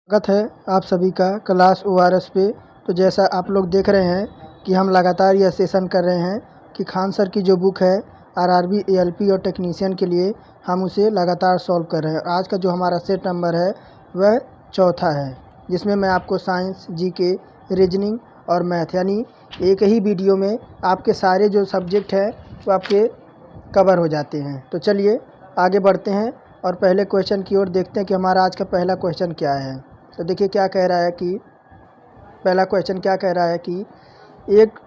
स्वागत है आप सभी का क्लास ओआरएस पे। तो जैसा आप लोग देख रहे हैं कि हम लगातार यह सेशन कर रहे हैं कि खान सर की जो बुक है आरआरबी एएलपी और टेक्नीशियन के लिए, हम उसे लगातार सॉल्व कर रहे हैं। आज का जो हमारा सेट नंबर है वह चौथा है, जिसमें मैं आपको साइंस, जीके, रीजनिंग और मैथ यानी एक ही वीडियो में आपके सारे जो सब्जेक्ट हैं वो आपके कवर हो जाते हैं। तो चलिए आगे बढ़ते हैं और पहले क्वेश्चन की ओर देखते हैं कि हमारा आज का पहला क्वेश्चन क्या है। तो देखिए क्या कह रहा है कि पहला क्वेश्चन क्या कह रहा है कि एक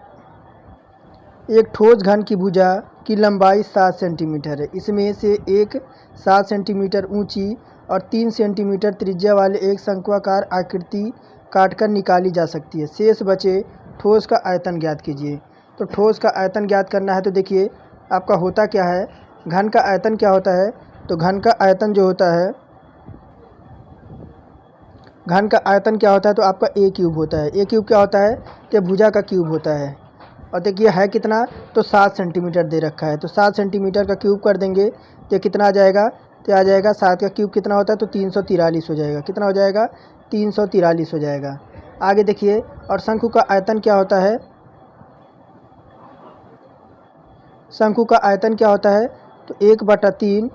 एक ठोस घन की भुजा की लंबाई 7 सेंटीमीटर है। इसमें से एक 7 सेंटीमीटर ऊंची और 3 सेंटीमीटर त्रिज्या वाले एक शंक्वाकार आकृति काटकर निकाली जा सकती है। शेष बचे ठोस का आयतन ज्ञात कीजिए। तो ठोस का आयतन ज्ञात करना है। तो देखिए आपका होता क्या है, घन का आयतन क्या होता है। तो घन का आयतन जो होता है, घन का आयतन क्या होता है, तो आपका ए क्यूब होता है। ए क्यूब क्या होता है, तो भुजा का क्यूब होता है। और देखिए है कितना, तो 7 सेंटीमीटर दे रखा है। तो 7 सेंटीमीटर का क्यूब कर देंगे तो कितना आ जाएगा, तो आ जाएगा 7 का क्यूब कितना होता है, तो 343 हो जाएगा। कितना हो जाएगा, 343 हो जाएगा। आगे देखिए, और शंकु का आयतन क्या होता है, शंकु का आयतन क्या होता है, तो 1/3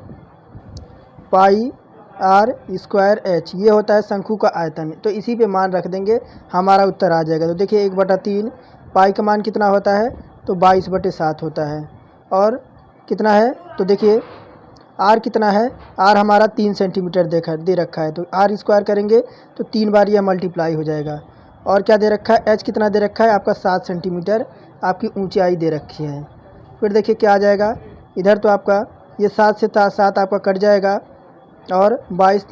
पाई आर स्क्वायर एच, ये होता है शंकु का आयतन। तो इसी पे मान रख देंगे, हमारा उत्तर आ जाएगा। तो देखिए 1/3 पाई का मान कितना होता है, तो 22/7 होता है। और कितना है, तो देखिए आर कितना है, आर हमारा 3 सेंटीमीटर दे रखा है। तो आर स्क्वायर करेंगे तो 3 बार यह मल्टीप्लाई हो जाएगा। और क्या दे रखा है, एच कितना दे रखा है, आपका 7 सेंटीमीटर आपकी ऊंचाई दे रखी है। फिर देखिए क्या आ जाएगा, इधर तो आपका ये 7 से 7 आपका कट जाएगा और 22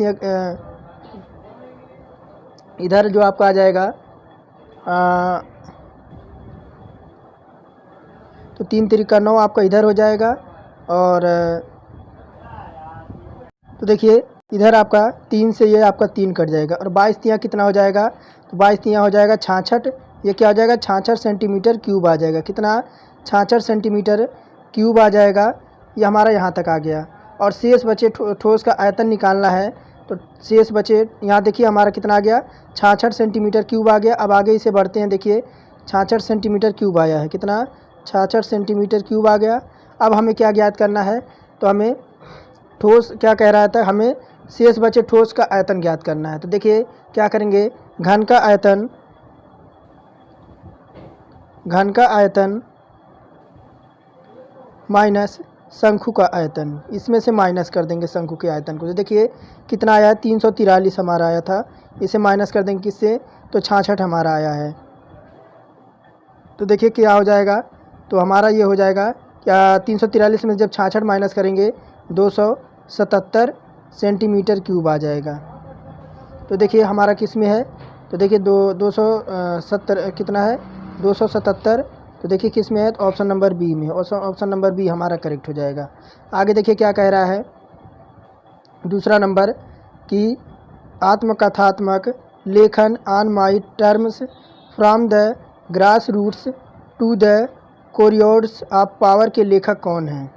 इधर जो आपका आ जाएगा तो 3 तिरिका 9 आपका इधर हो जाएगा। और तो देखिए इधर आपका 3 से ये आपका 3 कट जाएगा और 22 कितना हो जाएगा, तो 22 हो जाएगा 66। ये क्या हो जाएगा, 66 सेंटीमीटर क्यूब आ जाएगा। कितना, 66 सेंटीमीटर क्यूब आ जाएगा। ये हमारा यहाँ तक आ गया। और शेष बचे ठोस का आयतन निकालना है। तो शेष बचे यहाँ देखिए हमारा कितना आ गया, 66 सेंटीमीटर क्यूब आ गया। अब आगे इसे बढ़ते हैं, देखिए 66 सेंटीमीटर क्यूब आया है। कितना, 66 सेंटीमीटर क्यूब आ गया। अब हमें क्या ज्ञात करना है, तो हमें ठोस क्या कह रहा था, हमें शेष बचे ठोस का आयतन ज्ञात करना है। तो देखिए क्या करेंगे, घन का आयतन माइनस शंकु का आयतन, इसमें से माइनस कर देंगे शंकु के आयतन को। तो देखिए कितना आया, 343 हमारा आया था। इसे माइनस कर देंगे किससे, तो 66 हमारा आया है। तो देखिए क्या हो जाएगा, तो हमारा ये हो जाएगा क्या, 343 में जब 66 माइनस करेंगे 277 सेंटीमीटर क्यूब आ जाएगा। तो देखिए हमारा किस में है, तो देखिए 270 कितना है, 277। तो देखिए किस में है, तो ऑप्शन नंबर बी में। ऑप्शन नंबर बी हमारा करेक्ट हो जाएगा। आगे देखिए क्या कह रहा है, दूसरा नंबर कि आत्मकथात्मक लेखन on my terms from the grass roots to the corridors of power के लेखक कौन हैं।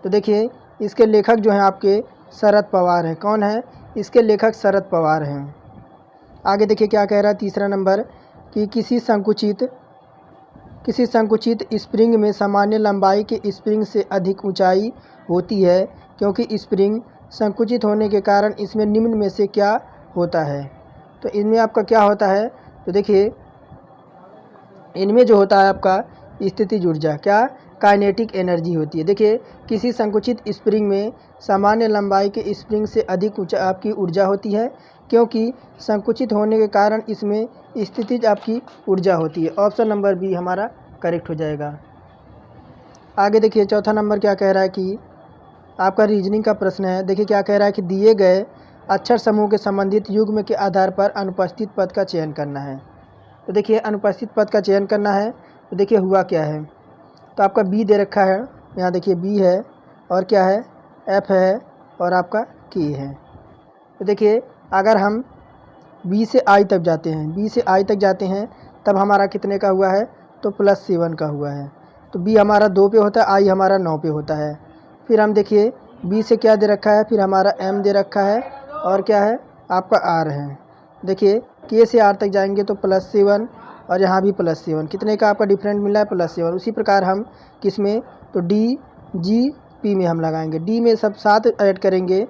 तो देखिए इसके लेखक जो हैं आपके शरद पवार हैं। कौन है, इसके लेखक शरद पवार हैं। आगे देखिए क्या कह रहा है, तीसरा नंबर कि किसी संकुचित स्प्रिंग में सामान्य लंबाई के स्प्रिंग से अधिक ऊंचाई होती है, क्योंकि स्प्रिंग संकुचित होने के कारण इसमें निम्न में से क्या होता है। तो इनमें आपका क्या होता है, तो देखिए इनमें जो होता है आपका स्थितिज ऊर्जा, क्या, काइनेटिक एनर्जी होती है। देखिए किसी संकुचित स्प्रिंग में सामान्य लंबाई के स्प्रिंग से अधिक ऊंचा आपकी ऊर्जा होती है, क्योंकि संकुचित होने के कारण इसमें स्थितिज आपकी ऊर्जा होती है। ऑप्शन नंबर बी हमारा करेक्ट हो जाएगा। आगे देखिए चौथा नंबर क्या कह रहा है कि आपका रीजनिंग का प्रश्न है। देखिए क्या कह रहा है कि दिए गए अक्षर समूह के संबंधित युग्म के आधार पर अनुपस्थित पद का चयन करना है। तो देखिए अनुपस्थित पद का चयन करना है। तो देखिए हुआ क्या है, तो आपका बी दे रखा है, यहाँ देखिए बी है और क्या है, एफ है और आपका के है। तो देखिए अगर हम बी से आई तक जाते हैं, तब हमारा कितने का हुआ है, तो +7 का हुआ है। तो बी हमारा 2 पे होता है, आई हमारा 9 पे होता है। फिर हम देखिए बी से क्या दे रखा है, फिर हमारा एम दे रखा है और क्या है, आपका आर है। देखिए के से आर तक जाएंगे तो +7 और यहाँ भी +7, कितने का आपका डिफरेंट मिल रहा है +7। उसी प्रकार हम किस में तो डी जी पी में हम लगाएंगे। डी में सब 7 ऐड करेंगे।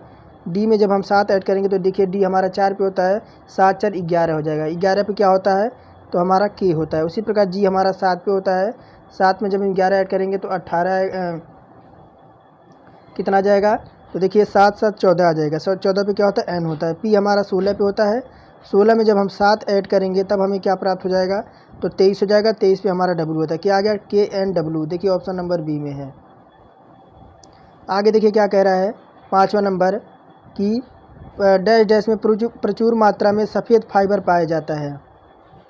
डी में जब हम 7 ऐड करेंगे तो देखिए डी हमारा 4 पे होता है, 7 4 11 हो जाएगा। 11 पे क्या होता है तो हमारा के होता है। उसी प्रकार जी हमारा 7 पे होता है, 7 में जब हम 11 ऐड करेंगे तो 18 कितना आ जाएगा तो देखिए 7 7 14 आ जाएगा। 14 पे क्या होता है एन होता है। पी हमारा 16 पे होता है, 16 में जब हम 7 ऐड करेंगे तब हमें क्या प्राप्त हो जाएगा तो 23 हो जाएगा। 23 पे हमारा डब्ल्यू होता है। क्या आ गया के एन डब्ल्यू, देखिए ऑप्शन नंबर बी में है। आगे देखिए क्या कह रहा है 5वां नंबर कि डैश डैश में प्रचुर मात्रा में सफ़ेद फाइबर पाया जाता है।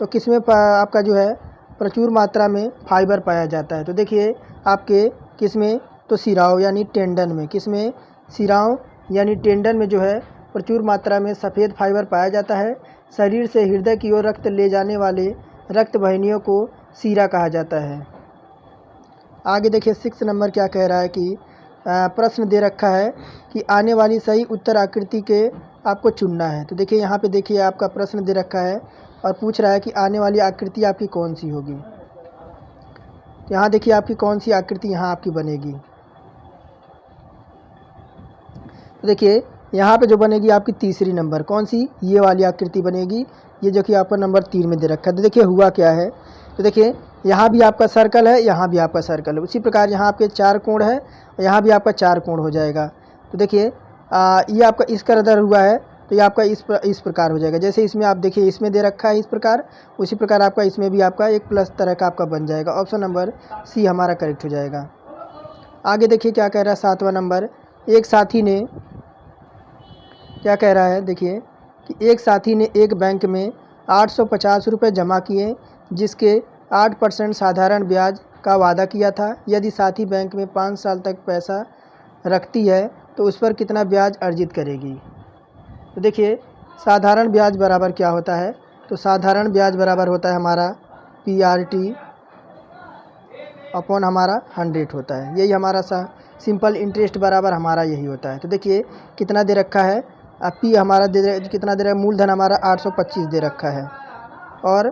तो किस में आपका जो है प्रचुर मात्रा में फाइबर पाया जाता है। तो देखिए आपके किस में तो सिराओं यानी टेंडन में, किस में सिराओं यानी टेंडन में जो है प्रचुर मात्रा में सफ़ेद फाइबर पाया जाता है। शरीर से हृदय की ओर रक्त ले जाने वाले रक्त वाहिनियों को सीरा कहा जाता है। आगे देखिए 6 नंबर क्या कह रहा है कि प्रश्न दे रखा है कि आने वाली सही उत्तर आकृति के आपको चुनना है। तो देखिए यहाँ पे देखिए आपका प्रश्न दे रखा है और पूछ रहा है कि आने वाली आकृति आपकी कौन सी होगी। तो यहाँ देखिए आपकी कौन सी आकृति यहाँ आपकी बनेगी। तो देखिए यहाँ पे जो बनेगी आपकी तीसरी नंबर कौन सी, ये वाली आकृति बनेगी, ये जो कि आपका नंबर 3 में दे रखा है। तो देखिए हुआ क्या है तो देखिए यहाँ भी आपका सर्कल है, यहाँ भी आपका सर्कल है। उसी प्रकार यहाँ आपके 4 कोण है और यहाँ भी आपका 4 कोण हो जाएगा। तो देखिए ये आपका इस कदर हुआ है तो ये आपका इस प्रकार हो जाएगा। जैसे इसमें आप देखिए इसमें दे रखा है इस प्रकार, उसी प्रकार आपका इसमें भी आपका एक प्लस तरह का आपका बन जाएगा। ऑप्शन नंबर सी हमारा करेक्ट हो जाएगा। आगे देखिए क्या कह रहा है 7वां नंबर, एक साथी ने क्या कह रहा है देखिए कि एक साथी ने एक बैंक में 850 रुपये जमा किए जिसके 8% साधारण ब्याज का वादा किया था। यदि साथी बैंक में 5 साल तक पैसा रखती है तो उस पर कितना ब्याज अर्जित करेगी। तो देखिए साधारण ब्याज बराबर क्या होता है तो साधारण ब्याज बराबर होता है हमारा PRT अपॉन हमारा 100 होता है। यही हमारा सिंपल इंटरेस्ट बराबर हमारा यही होता है। तो देखिए कितना दे रखा है पी हमारा कितना दे रहा है, मूलधन हमारा 825 दे रखा है और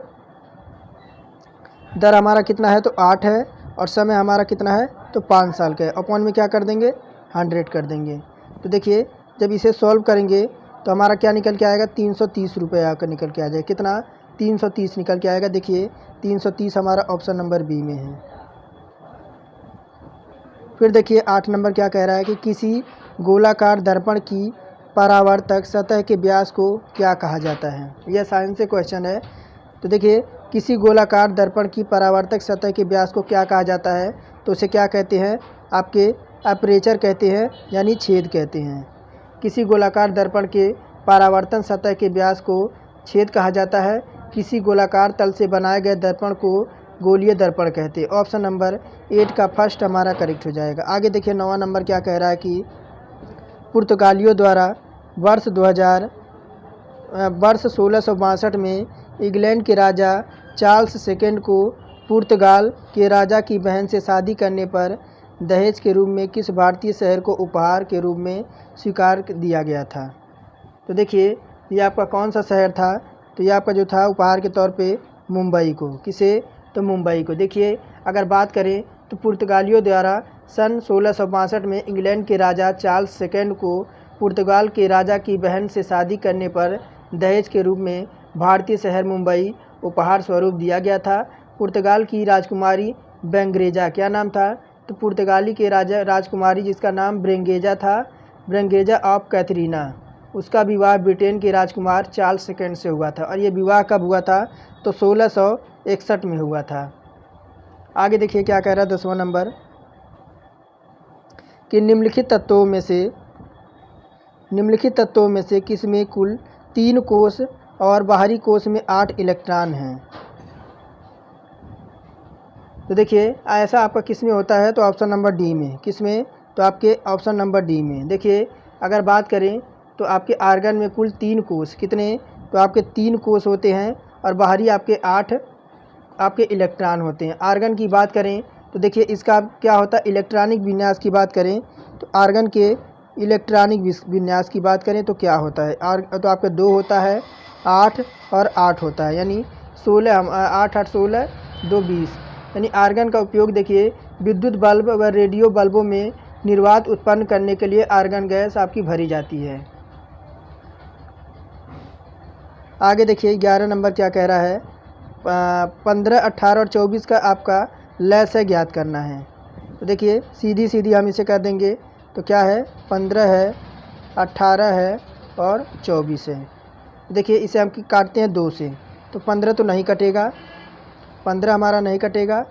दर हमारा कितना है तो 8 है और समय हमारा कितना है तो 5 साल का है। अपॉन में क्या कर देंगे 100 कर देंगे। तो देखिए जब इसे सॉल्व करेंगे तो हमारा क्या निकल के आएगा 330 रुपये आकर निकल के आ जाएगा। कितना 330 निकल के आएगा। देखिए 330 हमारा ऑप्शन नंबर बी में है। फिर देखिए 8 नंबर क्या कह रहा है कि किसी गोलाकार दर्पण की परावर्तक सतह के व्यास को क्या कहा जाता है। यह साइंस से क्वेश्चन है। तो देखिए किसी गोलाकार दर्पण की परावर्तक सतह के व्यास को क्या कहा जाता है तो उसे क्या कहते हैं आपके अपर्चर कहते हैं यानी छेद कहते हैं। किसी गोलाकार दर्पण के परावर्तन सतह के व्यास को छेद कहा जाता है। किसी गोलाकार तल से बनाए गए दर्पण को गोलीय दर्पण कहते हैं। ऑप्शन नंबर 8 का फर्स्ट हमारा करेक्ट हो जाएगा। आगे देखिए 9वां नंबर क्या कह रहा है कि पुर्तगालियों द्वारा वर्ष 1662 में इंग्लैंड के राजा चार्ल्स सेकंड को पुर्तगाल के राजा की बहन से शादी करने पर दहेज के रूप में किस भारतीय शहर को उपहार के रूप में स्वीकार दिया गया था। तो देखिए ये आपका कौन सा शहर था तो ये आपका जो था उपहार के तौर पे मुंबई को, किसे तो मुंबई को। देखिए अगर बात करें तो पुर्तगालियों द्वारा सन 1662 में इंग्लैंड के राजा चार्ल्स सेकंड को पुर्तगाल के राजा की बहन से शादी करने पर दहेज के रूप में भारतीय शहर मुंबई उपहार स्वरूप दिया गया था। पुर्तगाल की राजकुमारी ब्रेंगेजा, क्या नाम था तो पुर्तगाली के राजकुमारी जिसका नाम ब्रेंगेजा था, ब्रेंगेजा ऑफ कैथरीना, उसका विवाह ब्रिटेन के राजकुमार चार्ल्स सेकंड से हुआ था। और ये विवाह कब हुआ था तो 1661 में हुआ था। आगे देखिए क्या कह रहा है 10वां नंबर कि निम्नलिखित तत्वों में से किस में कुल 3 कोष और बाहरी कोष में 8 इलेक्ट्रॉन हैं। तो देखिए ऐसा आपका किस में होता है तो ऑप्शन नंबर डी में। किस में तो आपके ऑप्शन नंबर डी में। देखिए अगर बात करें तो आपके आर्गन में कुल 3 कोष, कितने तो आपके 3 कोष होते हैं और बाहरी आपके 8 आपके इलेक्ट्रॉन होते हैं। आर्गन की बात करें तो देखिए इसका क्या होता है इलेक्ट्रॉनिक विन्यास की बात करें तो आर्गन के इलेक्ट्रॉनिक विन्यास की बात करें तो क्या होता है तो आपका 2 होता है 8 और 8 होता है, यानी 16 हम 8 8 16 2 20। यानी आर्गन का उपयोग देखिए विद्युत बल्ब व रेडियो बल्बों में निर्वात उत्पन्न करने के लिए आर्गन गैस आपकी भरी जाती है। आगे देखिए 11 नंबर क्या कह रहा है, 15 18 और 24 का आपका लय ज्ञात करना है। तो देखिए सीधी सीधी हम इसे कर देंगे, तो क्या है 15 है 18 है और 24 है। देखिए इसे हम काटते हैं 2 से, तो 15 तो नहीं कटेगा, 15 हमारा नहीं कटेगा,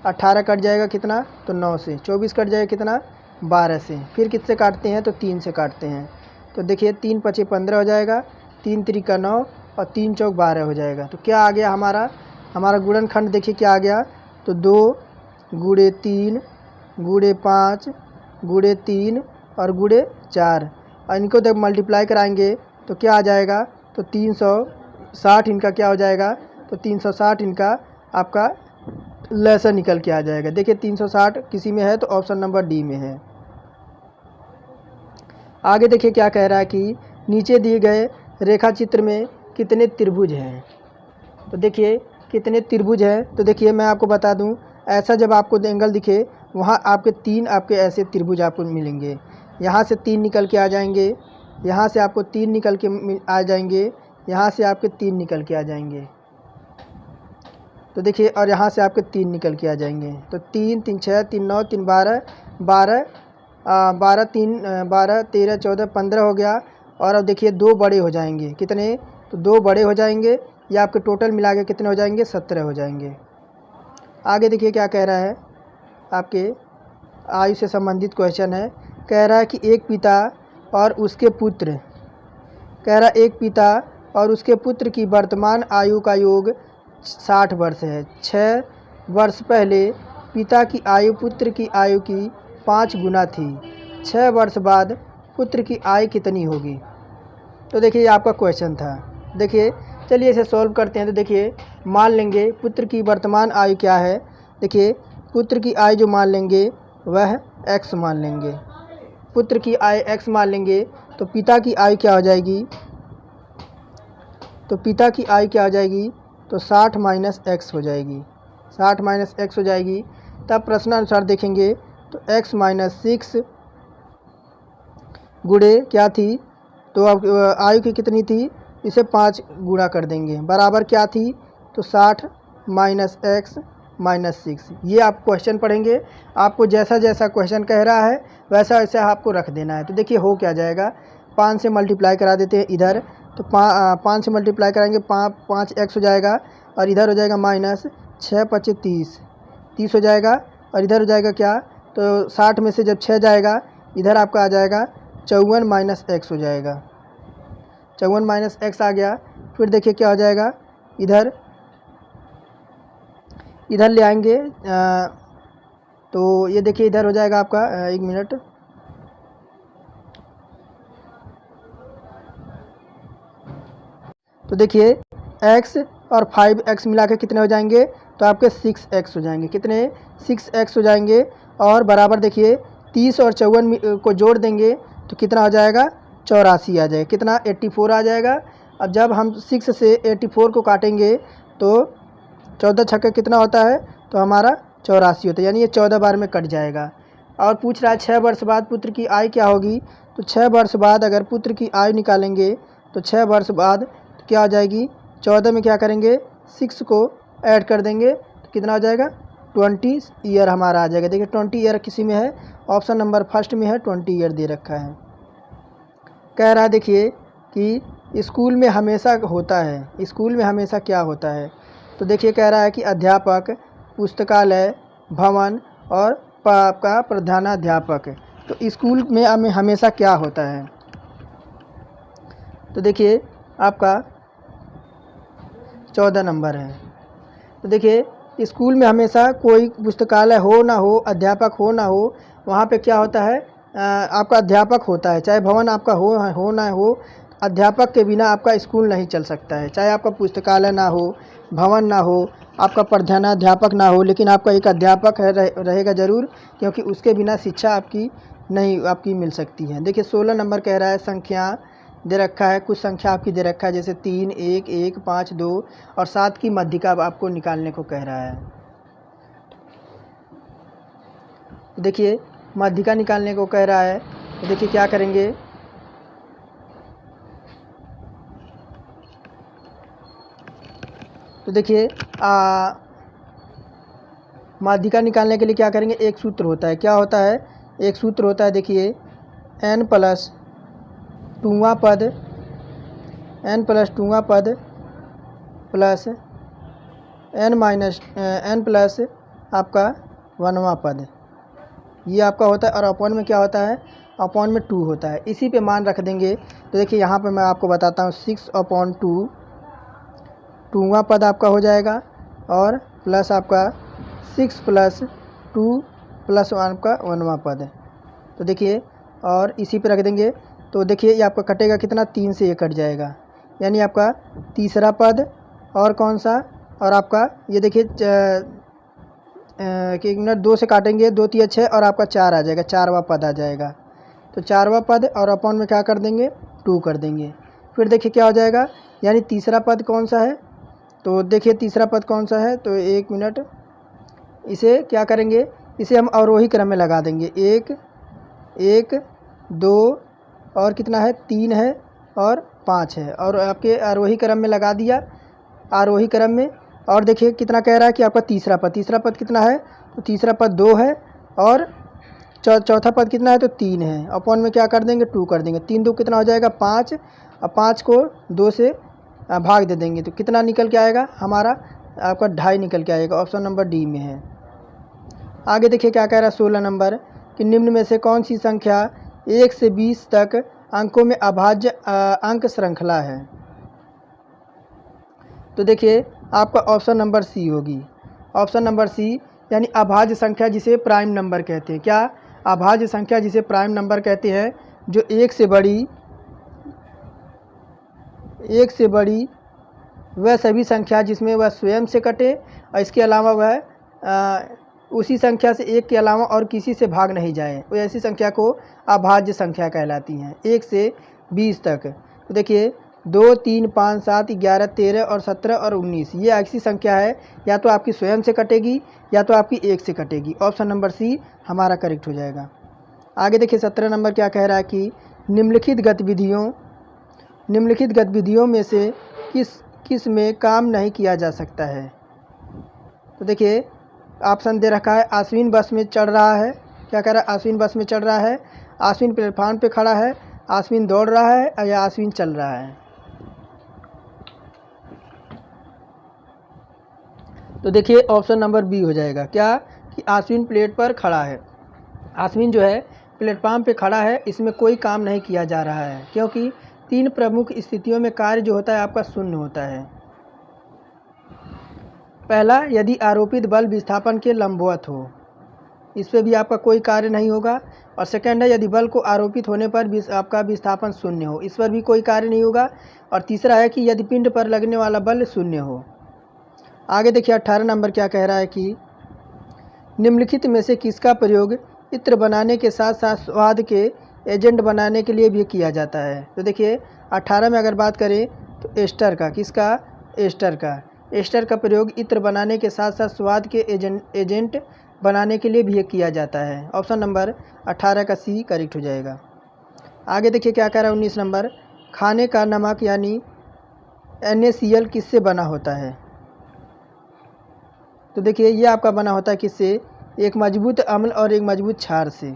18 कट जाएगा कितना, तो 9 से, 24 कट जाएगा कितना, 12 से। फिर किससे काटते हैं, तो 3 से काटते हैं। तो देखिए 3 पचे 15 हो जाएगा, 3 त्रिका 9 और 3 चौक 12 हो जाएगा। तो क्या आ गया हमारा गुणनखंड देखिए क्या आ गया, तो 2 गुणे 3 गुणे 5 गुणे 3 और गुणे 4, और इनको जब मल्टीप्लाई कराएंगे तो क्या आ जाएगा, तो 360 इनका क्या हो जाएगा, तो 360 इनका आपका लय निकल के आ जाएगा। देखिए 360 किसी में है तो ऑप्शन नंबर डी में है। आगे देखिए क्या कह रहा है कि नीचे दिए गए रेखा चित्र में कितने त्रिभुज हैं। तो देखिए कितने त्रिभुज हैं, तो देखिए मैं आपको बता दूं, ऐसा जब आपको एंगल दिखे वहाँ आपके 3 आपके ऐसे त्रिभुज आपको मिलेंगे। यहाँ से 3 निकल के आ जाएंगे, यहाँ से आपको 3 निकल के आ जाएंगे, यहाँ से आपके 3 निकल के आ जाएंगे। तो देखिए और यहाँ से आपके 3 निकल के आ जाएंगे। तो 3 3 6 3 9 3 12 12 12 3 12 13 14 15 हो गया। और अब देखिए 2 बड़े हो जाएंगे, कितने, तो 2 बड़े हो जाएंगे, ये आपके टोटल मिला के कितने हो जाएंगे, 17 हो जाएंगे। आगे देखिए क्या कह रहा है, आपके आयु से संबंधित क्वेश्चन है। कह रहा है कि एक पिता और उसके पुत्र, कह रहा है एक पिता और उसके पुत्र की वर्तमान आयु का योग 60 वर्ष है। 6 वर्ष पहले पिता की आयु पुत्र की आयु की 5 गुना थी। 6 वर्ष बाद पुत्र की आयु कितनी होगी। तो देखिए ये आपका क्वेश्चन था। देखिए चलिए इसे सॉल्व करते हैं। तो देखिए मान लेंगे पुत्र की वर्तमान आयु क्या है। देखिए पुत्र की आयु जो मान लेंगे वह x मान लेंगे, पुत्र की आयु x मान लेंगे, तो पिता की आयु क्या हो जाएगी, तो पिता की आयु क्या हो जाएगी, तो 60 माइनस x हो जाएगी, 60 माइनस x हो जाएगी। तब प्रश्नानुसार देखेंगे तो x माइनस 6 गुणे क्या थी, तो अब आयु की कितनी थी, इसे 5 गुणा कर देंगे, बराबर क्या थी, तो 60 माइनस x माइनस 6। ये आप क्वेश्चन पढ़ेंगे, आपको जैसा जैसा क्वेश्चन कह रहा है वैसा वैसा आपको रख देना है। तो देखिए हो क्या जाएगा, 5 से मल्टीप्लाई करा देते हैं इधर, तो 5 से मल्टीप्लाई कराएंगे 5 x हो जाएगा, और इधर हो जाएगा माइनस 6 5 30 हो जाएगा, और इधर हो जाएगा क्या, तो 60 में से जब 6 जाएगा इधर आपका आ जाएगा 54 माइनस x हो जाएगा, 54 माइनस x आ गया। फिर देखिए क्या हो जाएगा, इधर ले आएंगे, तो ये देखिए इधर हो जाएगा आपका 1 मिनट, तो देखिए x और 5x मिला के कितने हो जाएंगे, तो आपके 6x हो जाएंगे, कितने 6x हो जाएंगे। और बराबर देखिए 30 और 54 को जोड़ देंगे तो कितना हो जाएगा, 84 आ जाएगा, कितना 84 आ जाएगा। अब जब हम 6 से 84 को काटेंगे तो 14 छक्के कितना होता है, तो हमारा 84 होता है, यानी ये 14 बार में कट जाएगा। और पूछ रहा है 6 वर्ष बाद पुत्र की आयु क्या होगी, तो 6 वर्ष बाद अगर पुत्र की आयु निकालेंगे तो 6 वर्ष बाद तो क्या हो जाएगी, 14 में क्या करेंगे 6 को ऐड कर देंगे तो कितना हो जाएगा, 20 ईयर हमारा आ जाएगा। देखिए 20 ईयर किसी में है, ऑप्शन नंबर फर्स्ट में है, 20 ईयर दे रखा है। कह रहा है देखिए कि स्कूल में हमेशा होता है, स्कूल में हमेशा क्या होता है। तो देखिए कह रहा है कि अध्यापक, पुस्तकालय, भवन और आपका प्रधानाध्यापक, तो स्कूल में हमेशा क्या होता है। तो देखिए आपका 14 नंबर है। तो देखिए स्कूल में हमेशा कोई पुस्तकालय हो ना हो, अध्यापक हो ना हो, वहाँ पे क्या होता है, आपका अध्यापक होता है। चाहे भवन आपका हो ना हो, अध्यापक के बिना आपका स्कूल नहीं चल सकता है। चाहे आपका पुस्तकालय ना हो, भवन ना हो, आपका प्रधानाध्यापक ना हो, लेकिन आपका एक अध्यापक रहेगा ज़रूर, क्योंकि उसके बिना शिक्षा आपकी नहीं मिल सकती है। देखिए 16 नंबर कह रहा है संख्या दे रखा है, कुछ संख्या आपकी दे रखा है, जैसे 3, 1, 1, 5, 2 और 7 की मध्यिका आपको निकालने को कह रहा है। देखिए मध्यिका निकालने को कह रहा है, तो देखिए क्या करेंगे, तो देखिए माध्यिका निकालने के लिए क्या करेंगे, एक सूत्र होता है। क्या होता है, एक सूत्र होता है, देखिए n प्लस टूवा पद प्लस n प्लस आपका 1वां पद, ये आपका होता है। और अपॉन में क्या होता है, अपॉन में 2 होता है। इसी पे मान रख देंगे। तो देखिए यहाँ पे मैं आपको बताता हूँ, 6/2 टूवा पद आपका हो जाएगा और प्लस आपका 6 + 2 + 1 का 1वां पद। तो देखिए और इसी पे रख देंगे। तो देखिए ये आपका कटेगा कितना, 3 से ये कट जाएगा, यानी आपका तीसरा पद और कौन सा, और आपका ये देखिए कि मिनट 2 से काटेंगे, 2 × 6 और आपका 4 आ जाएगा, 4वां पद आ जाएगा। तो 4वां पद और अपॉन में क्या कर देंगे, 2 कर देंगे। फिर देखिए क्या हो जाएगा, यानी तीसरा पद कौन सा है, तो देखिए तीसरा पद कौन सा है, तो 1 मिनट, इसे क्या करेंगे, इसे हम अवरोही क्रम में लगा देंगे। 1, 1, 2 और कितना है, 3 है और 5 है, और आपके आरोही क्रम में लगा दिया, आरोही क्रम में। और देखिए कितना कह रहा है कि आपका तीसरा पद कितना है, तो तीसरा पद 2 है और चौथा पद कितना है, तो 3 है। अपॉन में क्या कर देंगे, 2 कर देंगे। 3 2 कितना हो जाएगा, 5, और 5 को 2 से भाग दे देंगे, तो कितना निकल के आएगा हमारा, आपका 2.5 निकल के आएगा। ऑप्शन नंबर डी में है। आगे देखिए क्या कह रहा है 16 नंबर, कि निम्न में से कौन सी संख्या 1 से 20 तक अंकों में अभाज्य अंक श्रृंखला है। तो देखिए आपका ऑप्शन नंबर सी होगी। ऑप्शन नंबर सी, यानी अभाज्य संख्या जिसे प्राइम नंबर कहते हैं। क्या, अभाज्य संख्या जिसे प्राइम नंबर कहते हैं, जो एक से बड़ी वह सभी संख्या जिसमें वह स्वयं से कटे और इसके अलावा वह उसी संख्या से एक के अलावा और किसी से भाग नहीं जाए, वो ऐसी संख्या को अभाज्य संख्या कहलाती हैं। 1 से 20 तक। तो देखिए 2, 3, 5, 7, 11, 13 और 17 और 19, ये ऐसी संख्या है, या तो आपकी स्वयं से कटेगी या तो आपकी एक से कटेगी। ऑप्शन नंबर सी हमारा करेक्ट हो जाएगा। आगे देखिए 17 नंबर क्या कह रहा है, कि निम्नलिखित गतिविधियों में से किस में काम नहीं किया जा सकता है। तो देखिए ऑप्शन दे रखा है, आश्विन बस में चढ़ रहा है। क्या कह रहा है, आश्विन बस में चढ़ रहा है, आश्विन प्लेटफार्म पे खड़ा है, आश्विन दौड़ रहा है, या आश्विन चल रहा है। तो देखिए ऑप्शन नंबर बी हो जाएगा। क्या, कि आश्विन प्लेट पर खड़ा है। आश्विन जो है प्लेटफार्म पे खड़ा है, इसमें कोई काम नहीं किया जा रहा है, क्योंकि 3 प्रमुख स्थितियों में कार्य जो होता है आपका शून्य होता है। पहला, यदि आरोपित बल विस्थापन के लंबवत हो, इस पर भी आपका कोई कार्य नहीं होगा। और सेकंड है, यदि बल को आरोपित होने पर आपका विस्थापन शून्य हो, इस पर भी कोई कार्य नहीं होगा। और तीसरा है कि यदि पिंड पर लगने वाला बल शून्य हो। आगे देखिए 18 नंबर क्या कह रहा है, कि निम्नलिखित में से किसका प्रयोग इत्र बनाने के साथ साथ स्वाद के एजेंट बनाने के लिए भी किया जाता है। तो देखिए 18 में अगर बात करें तो एस्टर का, किसका, एस्टर का प्रयोग इत्र बनाने के साथ साथ स्वाद के एजेंट बनाने के लिए भी किया जाता है। ऑप्शन नंबर 18 का सी करेक्ट हो जाएगा। आगे देखिए क्या कह रहा है 19 नंबर, खाने का नमक यानी NaCl किससे बना होता है। तो देखिए ये आपका बना होता है किससे, एक मजबूत अम्ल और एक मजबूत क्षार से।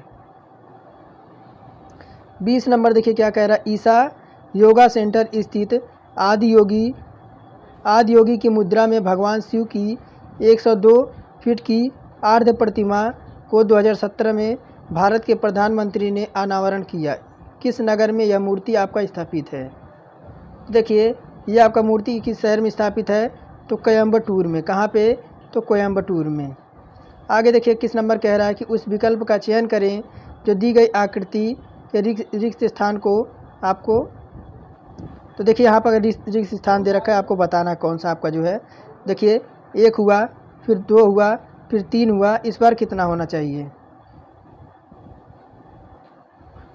20 नंबर देखिए क्या कह रहा है, ईसा योगा सेंटर स्थित आदि योगी की मुद्रा में भगवान शिव की 102 फीट की अर्ध प्रतिमा को 2017 में भारत के प्रधानमंत्री ने अनावरण किया। किस नगर में यह मूर्ति आपका स्थापित है। देखिए ये आपका मूर्ति किस शहर में स्थापित है, तो कोयम्बटूर में। कहाँ पे, तो कोयम्बटूर में। आगे देखिए किस नंबर कह रहा है, कि उस विकल्प का चयन करें जो दी गई आकृति के रिक्त स्थान को आपको। तो देखिए यहाँ पर रिक्त स्थान दे रखा है, आपको बताना कौन सा आपका जो है। देखिए 1 हुआ, फिर 2 हुआ, फिर 3 हुआ, इस बार कितना होना चाहिए,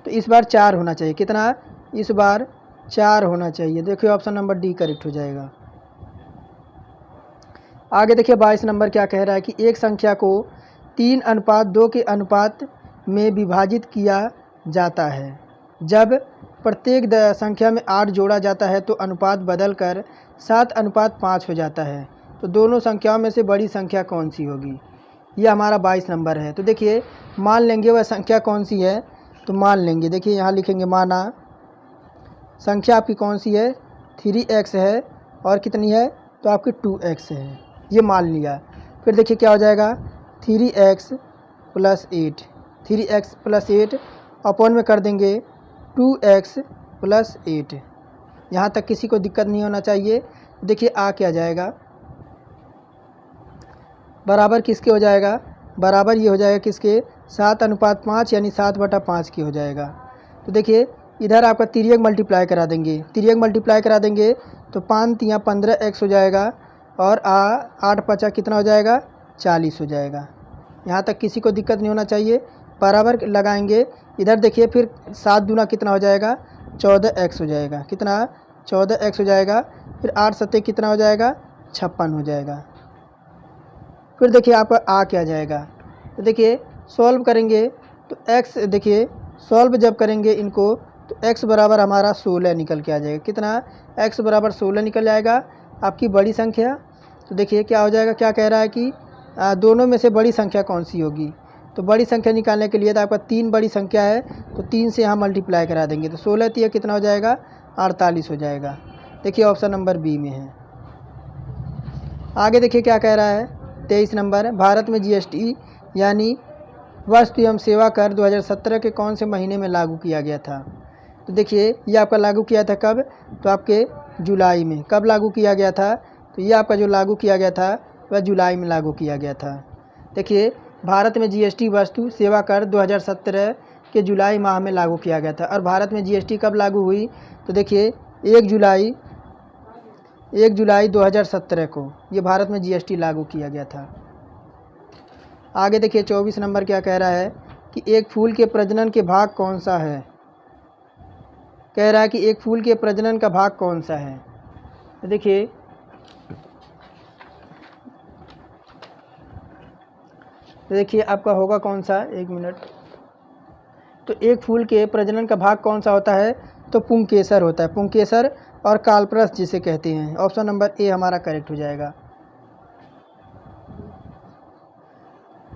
तो इस बार 4 होना चाहिए। कितना, इस बार 4 होना चाहिए। देखिए ऑप्शन नंबर डी करेक्ट हो जाएगा। आगे देखिए 22 नंबर क्या कह रहा है कि एक संख्या को 3:2 के अनुपात में विभाजित किया जाता है। जब प्रत्येक संख्या में 8 जोड़ा जाता है तो अनुपात बदलकर 7:5 हो जाता है। तो दोनों संख्याओं में से बड़ी संख्या कौन सी होगी? ये हमारा 22 नंबर है। तो देखिए मान लेंगे वह संख्या कौन सी है। तो मान लेंगे, देखिए यहाँ लिखेंगे माना संख्या आपकी कौन सी है, 3x है और कितनी है तो आपकी 2x है, ये मान लिया। फिर देखिए क्या हो जाएगा 3x + 8, 3x + 8 अपॉन में कर देंगे 2x + 8। यहाँ तक किसी को दिक्कत नहीं होना चाहिए। देखिए आ क्या जाएगा, बराबर किसके हो जाएगा, बराबर ये हो जाएगा किसके, 7:5 यानी 7/5 की हो जाएगा। तो देखिए इधर आपका तिर्यक मल्टीप्लाई करा देंगे, तिर्यक मल्टीप्लाई करा देंगे तो 5 × 15x हो जाएगा और 8 × 5 कितना हो जाएगा, 40 हो जाएगा। यहाँ तक किसी को दिक्कत नहीं होना चाहिए। बराबर लगाएंगे, इधर देखिए फिर 7 दूना कितना हो जाएगा, 14x हो जाएगा। कितना, 14x हो जाएगा। फिर 8 7 कितना हो जाएगा, 56 हो जाएगा। फिर देखिए आपका आ क्या जाएगा, तो देखिए सॉल्व करेंगे तो x, देखिए सॉल्व जब करेंगे इनको तो x बराबर हमारा 16 निकल के आ जाएगा। कितना, x बराबर 16 निकल जाएगा आपकी बड़ी संख्या। तो देखिए क्या हो जाएगा, क्या कह रहा है कि दोनों में से बड़ी संख्या कौन सी होगी। तो बड़ी संख्या निकालने के लिए तो आपका 3 बड़ी संख्या है तो 3 से यहाँ मल्टीप्लाई करा देंगे तो 16 3 कितना हो जाएगा, 48 हो जाएगा। देखिए ऑप्शन नंबर बी में है। आगे देखिए क्या कह रहा है 23 नंबर, भारत में जीएसटी यानी वस्तु एवं सेवा कर 2017 के कौन से महीने में लागू किया गया था। तो देखिए ये आपका लागू किया था कब, तो आपके जुलाई में। कब लागू किया गया था, तो ये आपका जो लागू किया गया था वह जुलाई में लागू किया गया था। देखिए भारत में जीएसटी वस्तु सेवा कर 2017 के जुलाई माह में लागू किया गया था। और भारत में जीएसटी कब लागू हुई, तो देखिए 1 जुलाई 2017 को ये भारत में जीएसटी लागू किया गया था। आगे देखिए 24 नंबर क्या कह रहा है कि एक फूल के प्रजनन के भाग कौन सा है। कह रहा है कि एक फूल के प्रजनन का भाग कौन सा है। तो देखिए आपका होगा कौन सा, 1 मिनट। तो एक फूल के प्रजनन का भाग कौन सा होता है, तो पुंकेसर होता है, पुंकेसर और कालप्रस्थ जिसे कहते हैं। ऑप्शन नंबर ए हमारा करेक्ट हो जाएगा।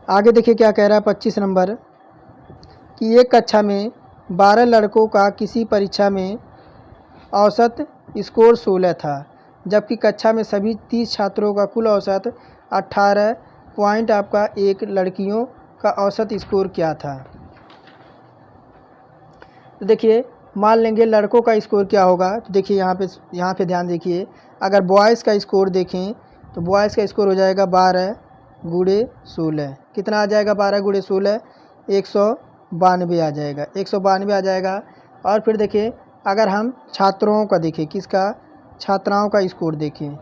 आगे देखिए क्या कह रहा है 25 नंबर कि एक कक्षा में 12 लड़कों का किसी परीक्षा में औसत स्कोर 16 था, जबकि कक्षा में सभी 30 छात्रों का कुल औसत 18 पॉइंट आपका एक लड़कियों का औसत स्कोर क्या था। तो देखिए मान लेंगे लड़कों का स्कोर क्या होगा। तो देखिए यहाँ पे ध्यान देखिए, अगर बॉयज़ का स्कोर देखें तो बॉयज़ का स्कोर हो जाएगा 12 × 16। कितना आ जाएगा, 12 × 16 192 आ जाएगा, 192 आ जाएगा। और फिर देखिए अगर हम छात्राओं का देखें, किसका, छात्राओं का स्कोर देखें,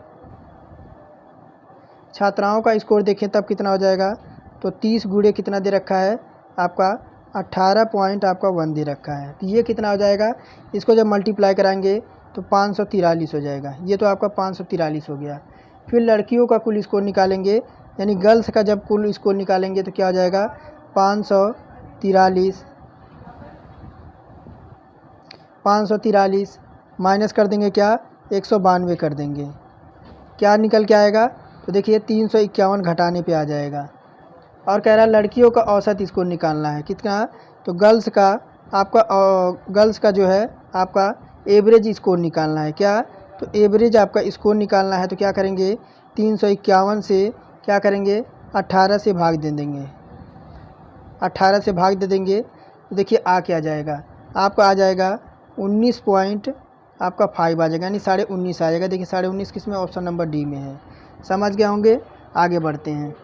छात्राओं का स्कोर देखें तब कितना हो जाएगा, तो 30 × कितना दे रखा है आपका 18 पॉइंट आपका 1 दे रखा है। तो ये कितना हो जाएगा, इसको जब मल्टीप्लाई कराएंगे तो 543 हो जाएगा। ये तो आपका 543 हो गया। फिर लड़कियों का कुल स्कोर निकालेंगे, यानी गर्ल्स का जब कुल स्कोर निकालेंगे तो क्या हो जाएगा 543 माइनस कर देंगे क्या, 192 कर देंगे, क्या निकल के आएगा, तो देखिए 351 घटाने पे आ जाएगा। और कह रहा है लड़कियों का औसत स्कोर निकालना है, कितना, तो गर्ल्स का जो है आपका एवरेज स्कोर निकालना है। क्या, तो एवरेज आपका स्कोर निकालना है। तो क्या करेंगे 351 से क्या करेंगे 18 से भाग दे देंगे, 18 से भाग दे देंगे तो देखिए आ क्या जाएगा, आपका आ जाएगा 19 पॉइंट आपका 5 आ जाएगा, यानी 19.5 आ जाएगा। देखिए 19.5 किस में, ऑप्शन नंबर डी में है। समझ गए होंगे। आगे बढ़ते हैं।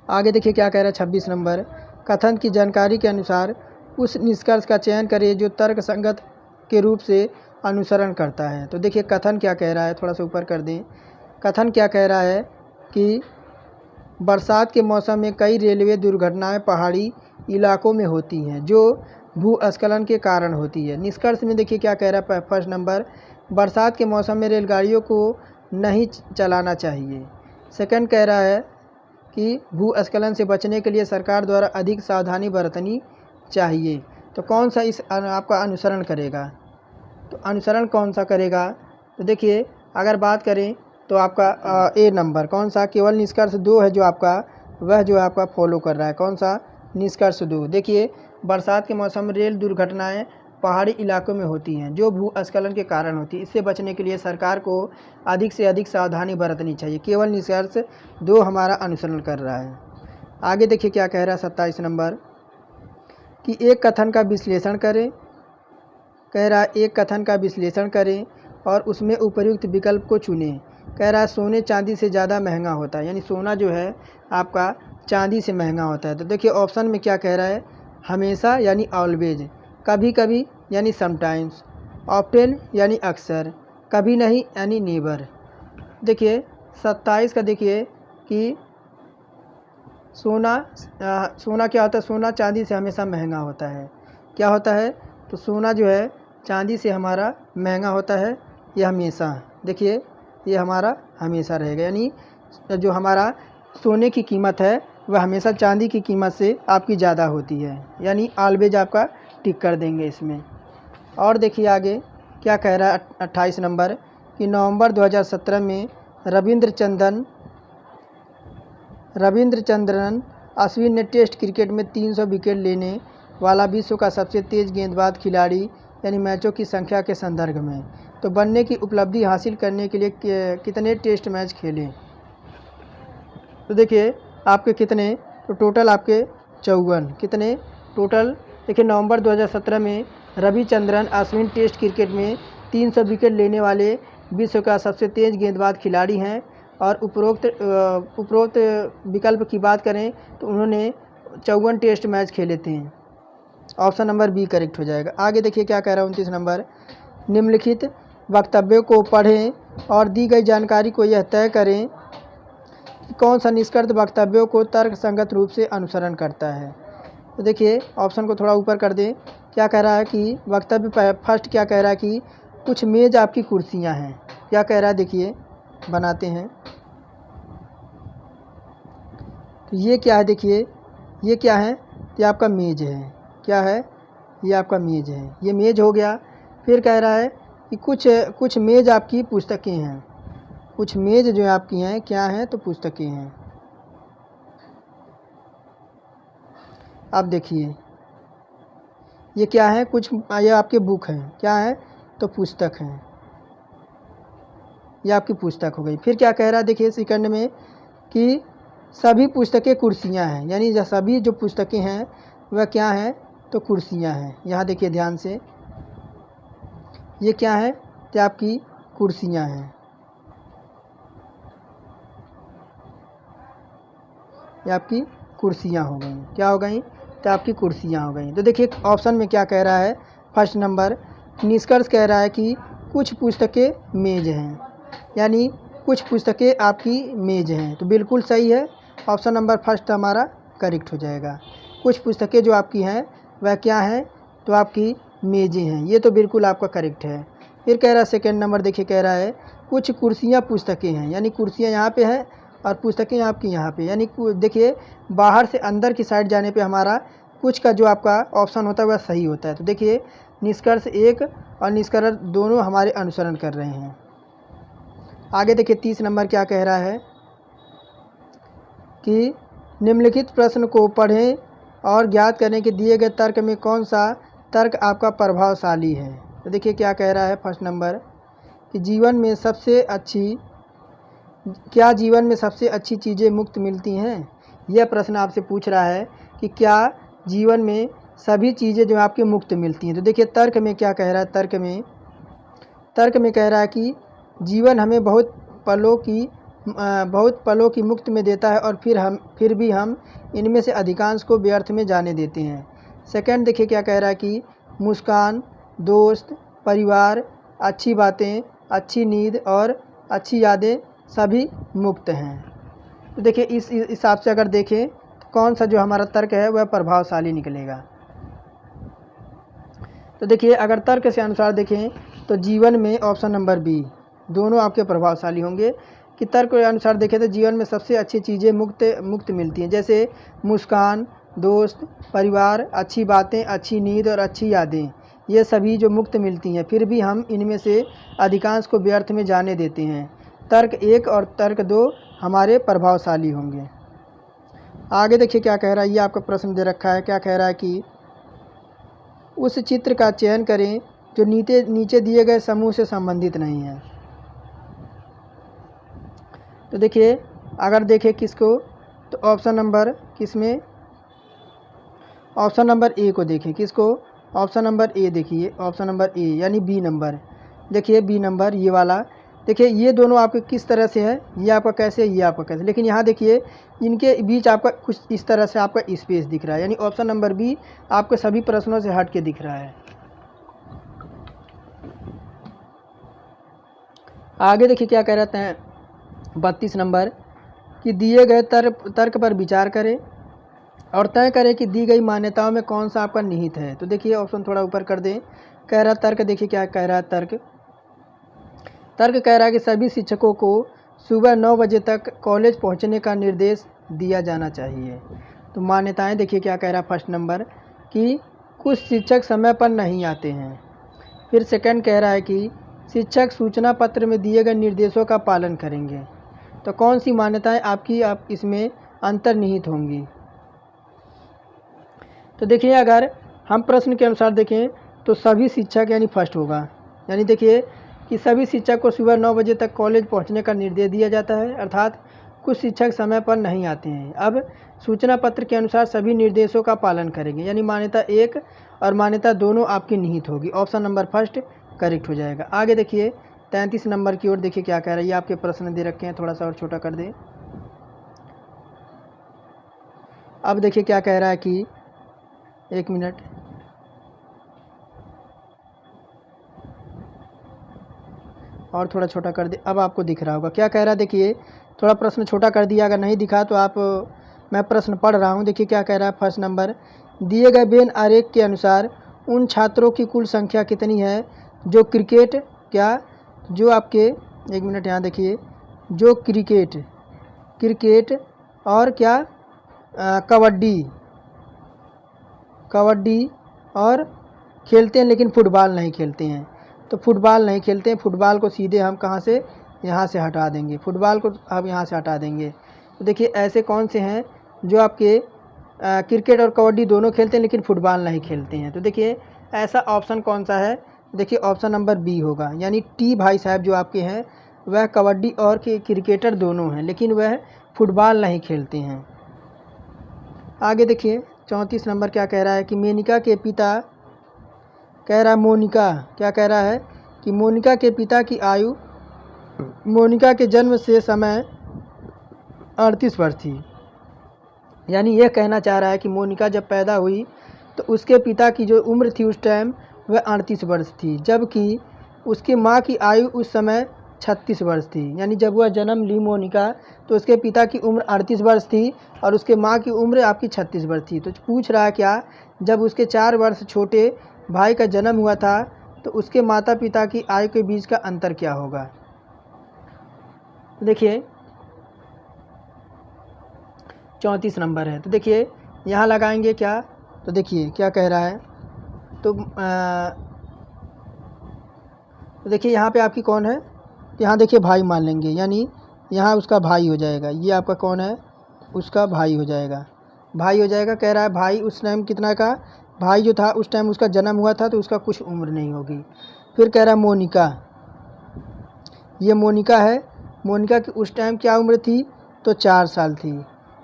आगे देखिए क्या कह रहा है 26 नंबर, कथन की जानकारी के अनुसार उस निष्कर्ष का चयन करिए जो तर्क संगत के रूप से अनुसरण करता है। तो देखिए कथन क्या कह रहा है, थोड़ा सा ऊपर कर दें। कथन क्या कह रहा है कि बरसात के मौसम में कई रेलवे दुर्घटनाएं पहाड़ी इलाकों में होती हैं जो भूस्खलन के कारण होती है। निष्कर्ष में देखिए क्या कह रहा है फर्स्ट नंबर, बरसात के मौसम में रेलगाड़ियों को नहीं चलाना चाहिए। सेकंड कह रहा है कि भूस्खलन से बचने के लिए सरकार द्वारा अधिक सावधानी बरतनी चाहिए। तो कौन सा इस आपका अनुसरण करेगा? तो अनुसरण कौन सा करेगा? तो देखिए अगर बात करें तो आपका ए नंबर कौन सा, केवल निष्कर्ष 2 है जो आपका, वह जो आपका फॉलो कर रहा है। कौन सा? निष्कर्ष 2। देखिए बरसात के मौसम में रेल दुर्घटनाएं पहाड़ी इलाकों में होती हैं जो भूस्खलन के कारण होती है। इससे बचने के लिए सरकार को अधिक से अधिक सावधानी बरतनी चाहिए। केवल निष्कर्ष 2 हमारा अनुसरण कर रहा है। आगे देखिए क्या कह रहा है 27 नंबर कि एक कथन का विश्लेषण करें। कह रहा है एक कथन का विश्लेषण करें और उसमें उपर्युक्त विकल्प को चुनें। कह रहा है सोने चांदी से ज़्यादा महंगा होता है, यानी सोना जो है आपका चांदी से महंगा होता है। तो देखिए ऑप्शन में क्या कह रहा है, हमेशा यानी ऑलवेज, कभी कभी यानी समटाइम्स, ऑफ्टेन यानी अक्सर, कभी नहीं यानी नेवर। देखिए 27 का देखिए कि सोना क्या होता है, सोना चांदी से हमेशा महंगा होता है। क्या होता है? तो सोना जो है चांदी से हमारा महंगा होता है, ये हमेशा। देखिए ये हमारा हमेशा रहेगा, यानी जो हमारा सोने की कीमत है वह हमेशा चांदी की कीमत से आपकी ज़्यादा होती है, यानी ऑलवेज आपका टिक कर देंगे इसमें। और देखिए आगे क्या कह रहा है 28 नंबर कि नवंबर 2017 में रविंद्रचंद्रन अश्विन ने टेस्ट क्रिकेट में 300 विकेट लेने वाला विश्व का सबसे तेज़ गेंदबाज खिलाड़ी यानी मैचों की संख्या के संदर्भ में तो बनने की उपलब्धि हासिल करने के लिए कितने टेस्ट मैच खेले? तो देखिए आपके कितने, तो टोटल आपके 54। कितने टोटल? देखिए नवंबर 2017 में रविचंद्रन अश्विन टेस्ट क्रिकेट में 300 विकेट लेने वाले विश्व का सबसे तेज़ गेंदबाज खिलाड़ी हैं। और उपरोक्त विकल्प की बात करें तो उन्होंने 54 टेस्ट मैच खेले थे। ऑप्शन नंबर बी करेक्ट हो जाएगा। आगे देखिए क्या कह रहा है 29 नंबर, निम्नलिखित वक्तव्यों को पढ़ें और दी गई जानकारी को यह तय करें कि कौन सा निष्कर्ष वक्तव्यों को तर्क संगत रूप से अनुसरण करता है। तो देखिए ऑप्शन को थोड़ा ऊपर कर दें। क्या कह रहा है कि वक्तव्य फर्स्ट क्या कह रहा है कि कुछ मेज़ आपकी कुर्सियां हैं। क्या कह रहा है देखिए बनाते हैं। तो ये क्या है, देखिए ये क्या है, ये आपका मेज़ है। क्या है? ये आपका मेज़ है, ये मेज़ हो गया। फिर कह रहा है कि कुछ मेज़ आपकी पुस्तकें हैं। कुछ मेज़ जो आपकी हैं क्या हैं, तो पुस्तकें हैं। अब देखिए ये क्या है, कुछ ये आपके बुक हैं। क्या है? तो पुस्तक हैं, ये आपकी पुस्तक हो गई। फिर क्या कह रहा है देखिए सेकंड में कि सभी पुस्तकें कुर्सियां हैं, यानी सभी जो पुस्तकें हैं वह क्या हैं, तो कुर्सियां हैं। यहाँ देखिए ध्यान से, ये क्या है, तो आपकी कुर्सियां हैं। ये आपकी कुर्सियां हो गई। क्या हो गई? तो आपकी कुर्सियां हो गई। तो देखिए ऑप्शन में क्या कह रहा है फर्स्ट नंबर, निष्कर्ष कह रहा है कि कुछ पुस्तकें मेज़ हैं, यानी कुछ पुस्तकें आपकी मेज़ हैं। तो बिल्कुल सही है, ऑप्शन नंबर फर्स्ट हमारा करेक्ट हो जाएगा। कुछ पुस्तकें जो आपकी हैं वह क्या हैं, तो आपकी मेज़ें हैं। ये तो बिल्कुल आपका करेक्ट है। फिर कह रहा है सेकेंड नंबर, देखिए कह रहा है कुछ कुर्सियाँ पुस्तकें हैं, यानी कुर्सियाँ यहाँ पे हैं और पुस्तकें आपकी यहाँ पे, यानी देखिए बाहर से अंदर की साइड जाने पे हमारा कुछ का जो आपका ऑप्शन होता है वह सही होता है। तो देखिए निष्कर्ष 1 और निष्कर्ष दोनों हमारे अनुसरण कर रहे हैं। आगे देखिए 30 नंबर क्या कह रहा है कि निम्नलिखित प्रश्न को पढ़ें और ज्ञात करें कि दिए गए तर्क में कौन सा तर्क आपका प्रभावशाली है। तो देखिए क्या कह रहा है फर्स्ट नंबर कि जीवन में सबसे अच्छी चीज़ें मुफ्त मिलती हैं। यह प्रश्न आपसे पूछ रहा है कि क्या जीवन में सभी चीज़ें जो आपके मुफ्त मिलती हैं। तो देखिए तर्क में क्या कह रहा है, तर्क में कह रहा है कि जीवन हमें बहुत पलों की मुफ्त में देता है और फिर भी हम इनमें से अधिकांश को व्यर्थ में जाने देते हैं। सेकंड देखिए क्या कह रहा है कि मुस्कान, दोस्त, परिवार, अच्छी बातें, अच्छी नींद और अच्छी यादें सभी मुफ्त हैं। तो देखिए इस हिसाब से अगर देखें तो कौन सा जो हमारा तर्क है वह प्रभावशाली निकलेगा। तो देखिए अगर तर्क से अनुसार देखें तो जीवन में ऑप्शन नंबर बी दोनों आपके प्रभावशाली होंगे। कि तर्क के अनुसार देखें तो जीवन में सबसे अच्छी चीज़ें मुक्त मिलती हैं, जैसे मुस्कान, दोस्त, परिवार, अच्छी बातें, अच्छी नींद और अच्छी यादें, ये सभी जो मुक्त मिलती हैं, फिर भी हम इनमें से अधिकांश को व्यर्थ में जाने देते हैं। तर्क 1 और तर्क 2 हमारे प्रभावशाली होंगे। आगे देखिए क्या कह रहा है, ये आपका प्रश्न दे रखा है। क्या कह रहा है कि उस चित्र का चयन करें जो नीचे दिए गए समूह से संबंधित नहीं है। तो देखिए अगर देखें किसको, तो ऑप्शन नंबर किसमें, ऑप्शन नंबर ए को देखें। किसको, ऑप्शन नंबर ए देखिए, ऑप्शन नंबर ए यानी बी नंबर। देखिए बी नंबर ये वाला, देखिए ये दोनों आपके किस तरह से है, ये आपका कैसे, ये आपका कैसे, लेकिन यहाँ देखिए इनके बीच आपका कुछ इस तरह से आपका स्पेस दिख रहा है, यानी ऑप्शन नंबर बी आपके सभी प्रश्नों से हट के दिख रहा है। आगे देखिए क्या कह रहे हैं 32 नंबर कि दिए गए तर्क पर विचार करें और तय करें कि दी गई मान्यताओं में कौन सा आपका निहित है। तो देखिए ऑप्शन थोड़ा ऊपर कर दें। कह रहा तर्क, देखिए क्या कह रहा है तर्क कह रहा है कि सभी शिक्षकों को सुबह 9 बजे तक कॉलेज पहुंचने का निर्देश दिया जाना चाहिए। तो मान्यताएं देखिए क्या कह रहा है फर्स्ट नंबर कि कुछ शिक्षक समय पर नहीं आते हैं। फिर सेकंड कह रहा है कि शिक्षक सूचना पत्र में दिए गए निर्देशों का पालन करेंगे। तो कौन सी मान्यताएं आप इसमें अंतर्निहित होंगी। तो देखिए अगर हम प्रश्न के अनुसार देखें तो सभी शिक्षक यानी फर्स्ट होगा, यानी देखिए कि सभी शिक्षक को सुबह 9 बजे तक कॉलेज पहुंचने का निर्देश दिया जाता है, अर्थात कुछ शिक्षक समय पर नहीं आते हैं। अब सूचना पत्र के अनुसार सभी निर्देशों का पालन करेंगे, यानी मान्यता 1 और मान्यता दोनों आपकी निहित होगी। ऑप्शन नंबर फर्स्ट करेक्ट हो जाएगा। आगे देखिए 33 नंबर की ओर देखिए क्या कह रहा है, ये आपके प्रश्न दे रखे हैं, थोड़ा सा और छोटा कर दें। अब देखिए क्या कह रहा है कि 1 मिनट, और थोड़ा छोटा कर दे, अब आपको दिख रहा होगा। क्या कह रहा है देखिए, थोड़ा प्रश्न छोटा कर दिया, अगर नहीं दिखा तो आप मैं प्रश्न पढ़ रहा हूँ। देखिए क्या कह रहा है फर्स्ट नंबर, दिए गए वेन आरेख के अनुसार उन छात्रों की कुल संख्या कितनी है जो क्रिकेट, क्या जो आपके 1 मिनट यहाँ देखिए, जो क्रिकेट और क्या कबड्डी और खेलते हैं लेकिन फुटबॉल नहीं खेलते हैं। तो फुटबॉल नहीं खेलते हैं, फुटबॉल को सीधे हम कहाँ से, यहाँ से हटा देंगे, फुटबॉल को आप यहाँ से हटा देंगे। तो देखिए ऐसे कौन से हैं जो आपके क्रिकेट और कबड्डी दोनों खेलते हैं लेकिन फुटबॉल नहीं खेलते हैं। तो देखिए ऐसा ऑप्शन कौन सा है, देखिए ऑप्शन नंबर बी होगा, यानी टी भाई साहब जो आपके हैं वह कबड्डी और क्रिकेटर दोनों हैं लेकिन वह फुटबॉल नहीं खेलते हैं। आगे देखिए 34 नंबर क्या कह रहा है कि मोनिका के पिता, कह रहा है मोनिका, क्या कह रहा है कि मोनिका के पिता की आयु मोनिका के जन्म से समय 38 वर्ष थी। यानी यह कहना चाह रहा है कि मोनिका जब पैदा हुई तो उसके पिता की जो उम्र थी उस टाइम वह 38 वर्ष थी, जबकि उसकी माँ की आयु उस समय 36 वर्ष थी। यानी जब वह जन्म ली मोनिका तो उसके पिता की उम्र 38 वर्ष थी और उसके माँ की उम्र आपकी 36 वर्ष थी। तो पूछ रहा है क्या, जब उसके 4 वर्ष छोटे भाई का जन्म हुआ था तो उसके माता पिता की आयु के बीच का अंतर क्या होगा। देखिए 34 नंबर है, तो देखिए यहाँ लगाएंगे क्या, तो देखिए क्या कह रहा है, तो देखिए यहाँ पे आपकी कौन है, यहाँ देखिए भाई मान लेंगे, यानी यहाँ उसका भाई हो जाएगा, ये आपका कौन है, उसका भाई हो जाएगा, भाई हो जाएगा। कह रहा है भाई उस टाइम कितना का, भाई जो था उस टाइम उसका जन्म हुआ था तो उसका कुछ उम्र नहीं होगी। फिर कह रहा है मोनिका, ये मोनिका है, मोनिका की उस टाइम क्या उम्र थी, तो 4 साल थी।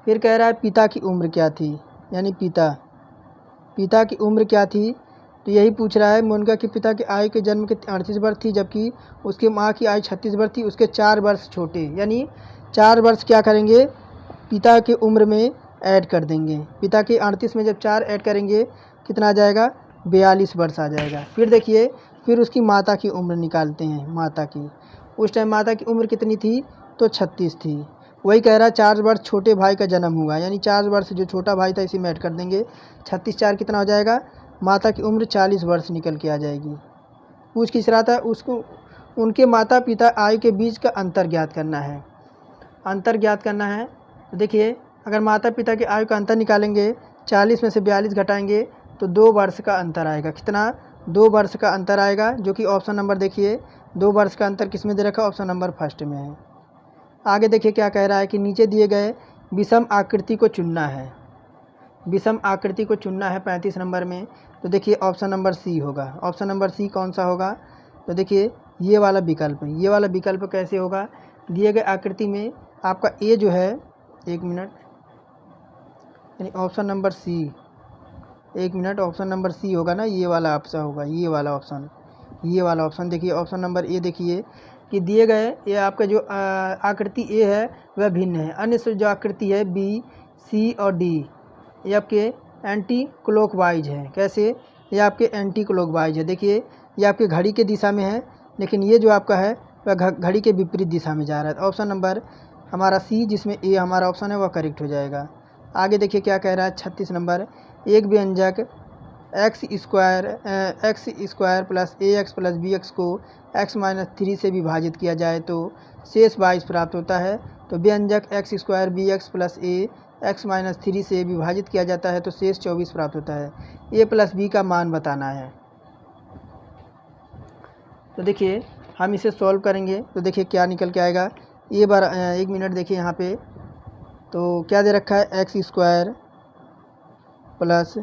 फिर कह रहा है पिता की उम्र क्या थी, यानी पिता की उम्र क्या थी, तो यही पूछ रहा है। मोनिका के पिता की आयु के जन्म के 38 वर्ष थी, जबकि उसकी माँ की आयु 36 वर्ष थी, उसके 4 वर्ष छोटे, यानी 4 वर्ष क्या करेंगे, पिता की उम्र में ऐड कर देंगे। पिता के 38 में जब 4 ऐड करेंगे कितना आ जाएगा, 42 वर्ष आ जाएगा। फिर देखिए फिर उसकी माता की उम्र निकालते हैं, माता की उस टाइम माता की उम्र कितनी थी, तो 36 थी। वही कह रहा है 4 वर्ष छोटे भाई का जन्म हुआ, यानी 4 वर्ष जो छोटा भाई था इसी में ऐड कर देंगे, 36 4 कितना हो जाएगा, माता की उम्र 40 वर्ष निकल के आ जाएगी। पूछ किस रहा था, उसको उनके माता पिता आयु के बीच का अंतर ज्ञात करना है। अंतर ज्ञात करना है तो देखिए, अगर माता पिता के आयु का अंतर निकालेंगे, 40 में से 42 घटाएंगे तो 2 वर्ष का अंतर आएगा। कितना? 2 वर्ष का अंतर आएगा, जो कि ऑप्शन नंबर देखिए 2 वर्ष का अंतर किस में दे रखा है, ऑप्शन नंबर फर्स्ट में है। आगे देखिए क्या कह रहा है कि नीचे दिए गए विषम आकृति को चुनना है। विषम आकृति को चुनना है 35 नंबर में, तो देखिए ऑप्शन नंबर सी होगा। ऑप्शन नंबर सी कौन सा होगा? तो देखिए ये वाला विकल्प। ये वाला विकल्प कैसे होगा? दिए गए आकृति में आपका ए जो है, एक मिनट, यानी ऑप्शन नंबर सी, एक मिनट, ऑप्शन नंबर सी होगा ना, ये वाला ऑप्शन होगा, ये वाला ऑप्शन, ये वाला ऑप्शन। देखिए ऑप्शन नंबर ए देखिए कि दिए गए ये आपका जो आकृति ए है वह भिन्न है। अन्य जो आकृति है बी, सी और डी, ये आपके एंटी क्लॉकवाइज है। कैसे? ये आपके एंटी क्लॉकवाइज है। देखिए ये आपके घड़ी के दिशा में है, लेकिन ये जो आपका है वह घड़ी के विपरीत दिशा में जा रहा है। ऑप्शन नंबर हमारा सी, जिसमें ए हमारा ऑप्शन है, वह करेक्ट हो जाएगा। आगे देखिए क्या कह रहा है 36 नंबर, एक व्यंजक एक्स स्क्वायर प्लस ए एक्स प्लस बी एक्स को x-3 से विभाजित किया जाए तो शेष 22 प्राप्त होता है। तो व्यंजक x square b x plus a x-3 से विभाजित किया जाता है तो शेष 24 प्राप्त होता है। a प्लस बी का मान बताना है। तो देखिए हम इसे सॉल्व करेंगे तो देखिए क्या निकल के आएगा। एक मिनट, देखिए यहाँ पे तो क्या दे रखा है, x square plus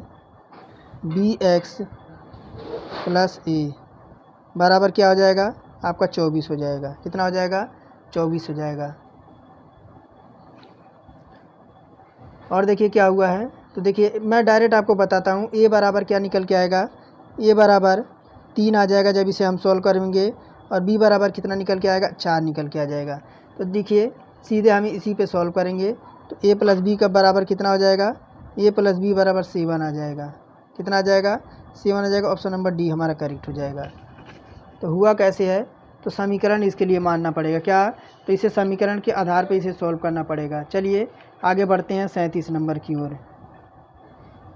b x plus a बराबर क्या हो जाएगा आपका 24 हो जाएगा। कितना हो जाएगा? 24 हो जाएगा। और देखिए क्या हुआ है, तो देखिए मैं डायरेक्ट आपको बताता हूँ। ए बराबर क्या निकल के आएगा, ए बराबर 3 आ जाएगा जब इसे हम सॉल्व करेंगे, और बी बराबर कितना निकल के आएगा, 4 निकल के आ जाएगा। तो देखिए सीधे हम इसी पे सॉल्व करेंगे तो ए प्लस बी का बराबर कितना हो जाएगा, ए प्लस बी बराबर 7 आ जाएगा। कितना आ जाएगा? 7 आ जाएगा। ऑप्शन नंबर डी हमारा करेक्ट हो जाएगा। तो हुआ कैसे है, तो समीकरण इसके लिए मानना पड़ेगा क्या, तो इसे समीकरण के आधार पर इसे सॉल्व करना पड़ेगा। चलिए आगे बढ़ते हैं 37 नंबर की ओर।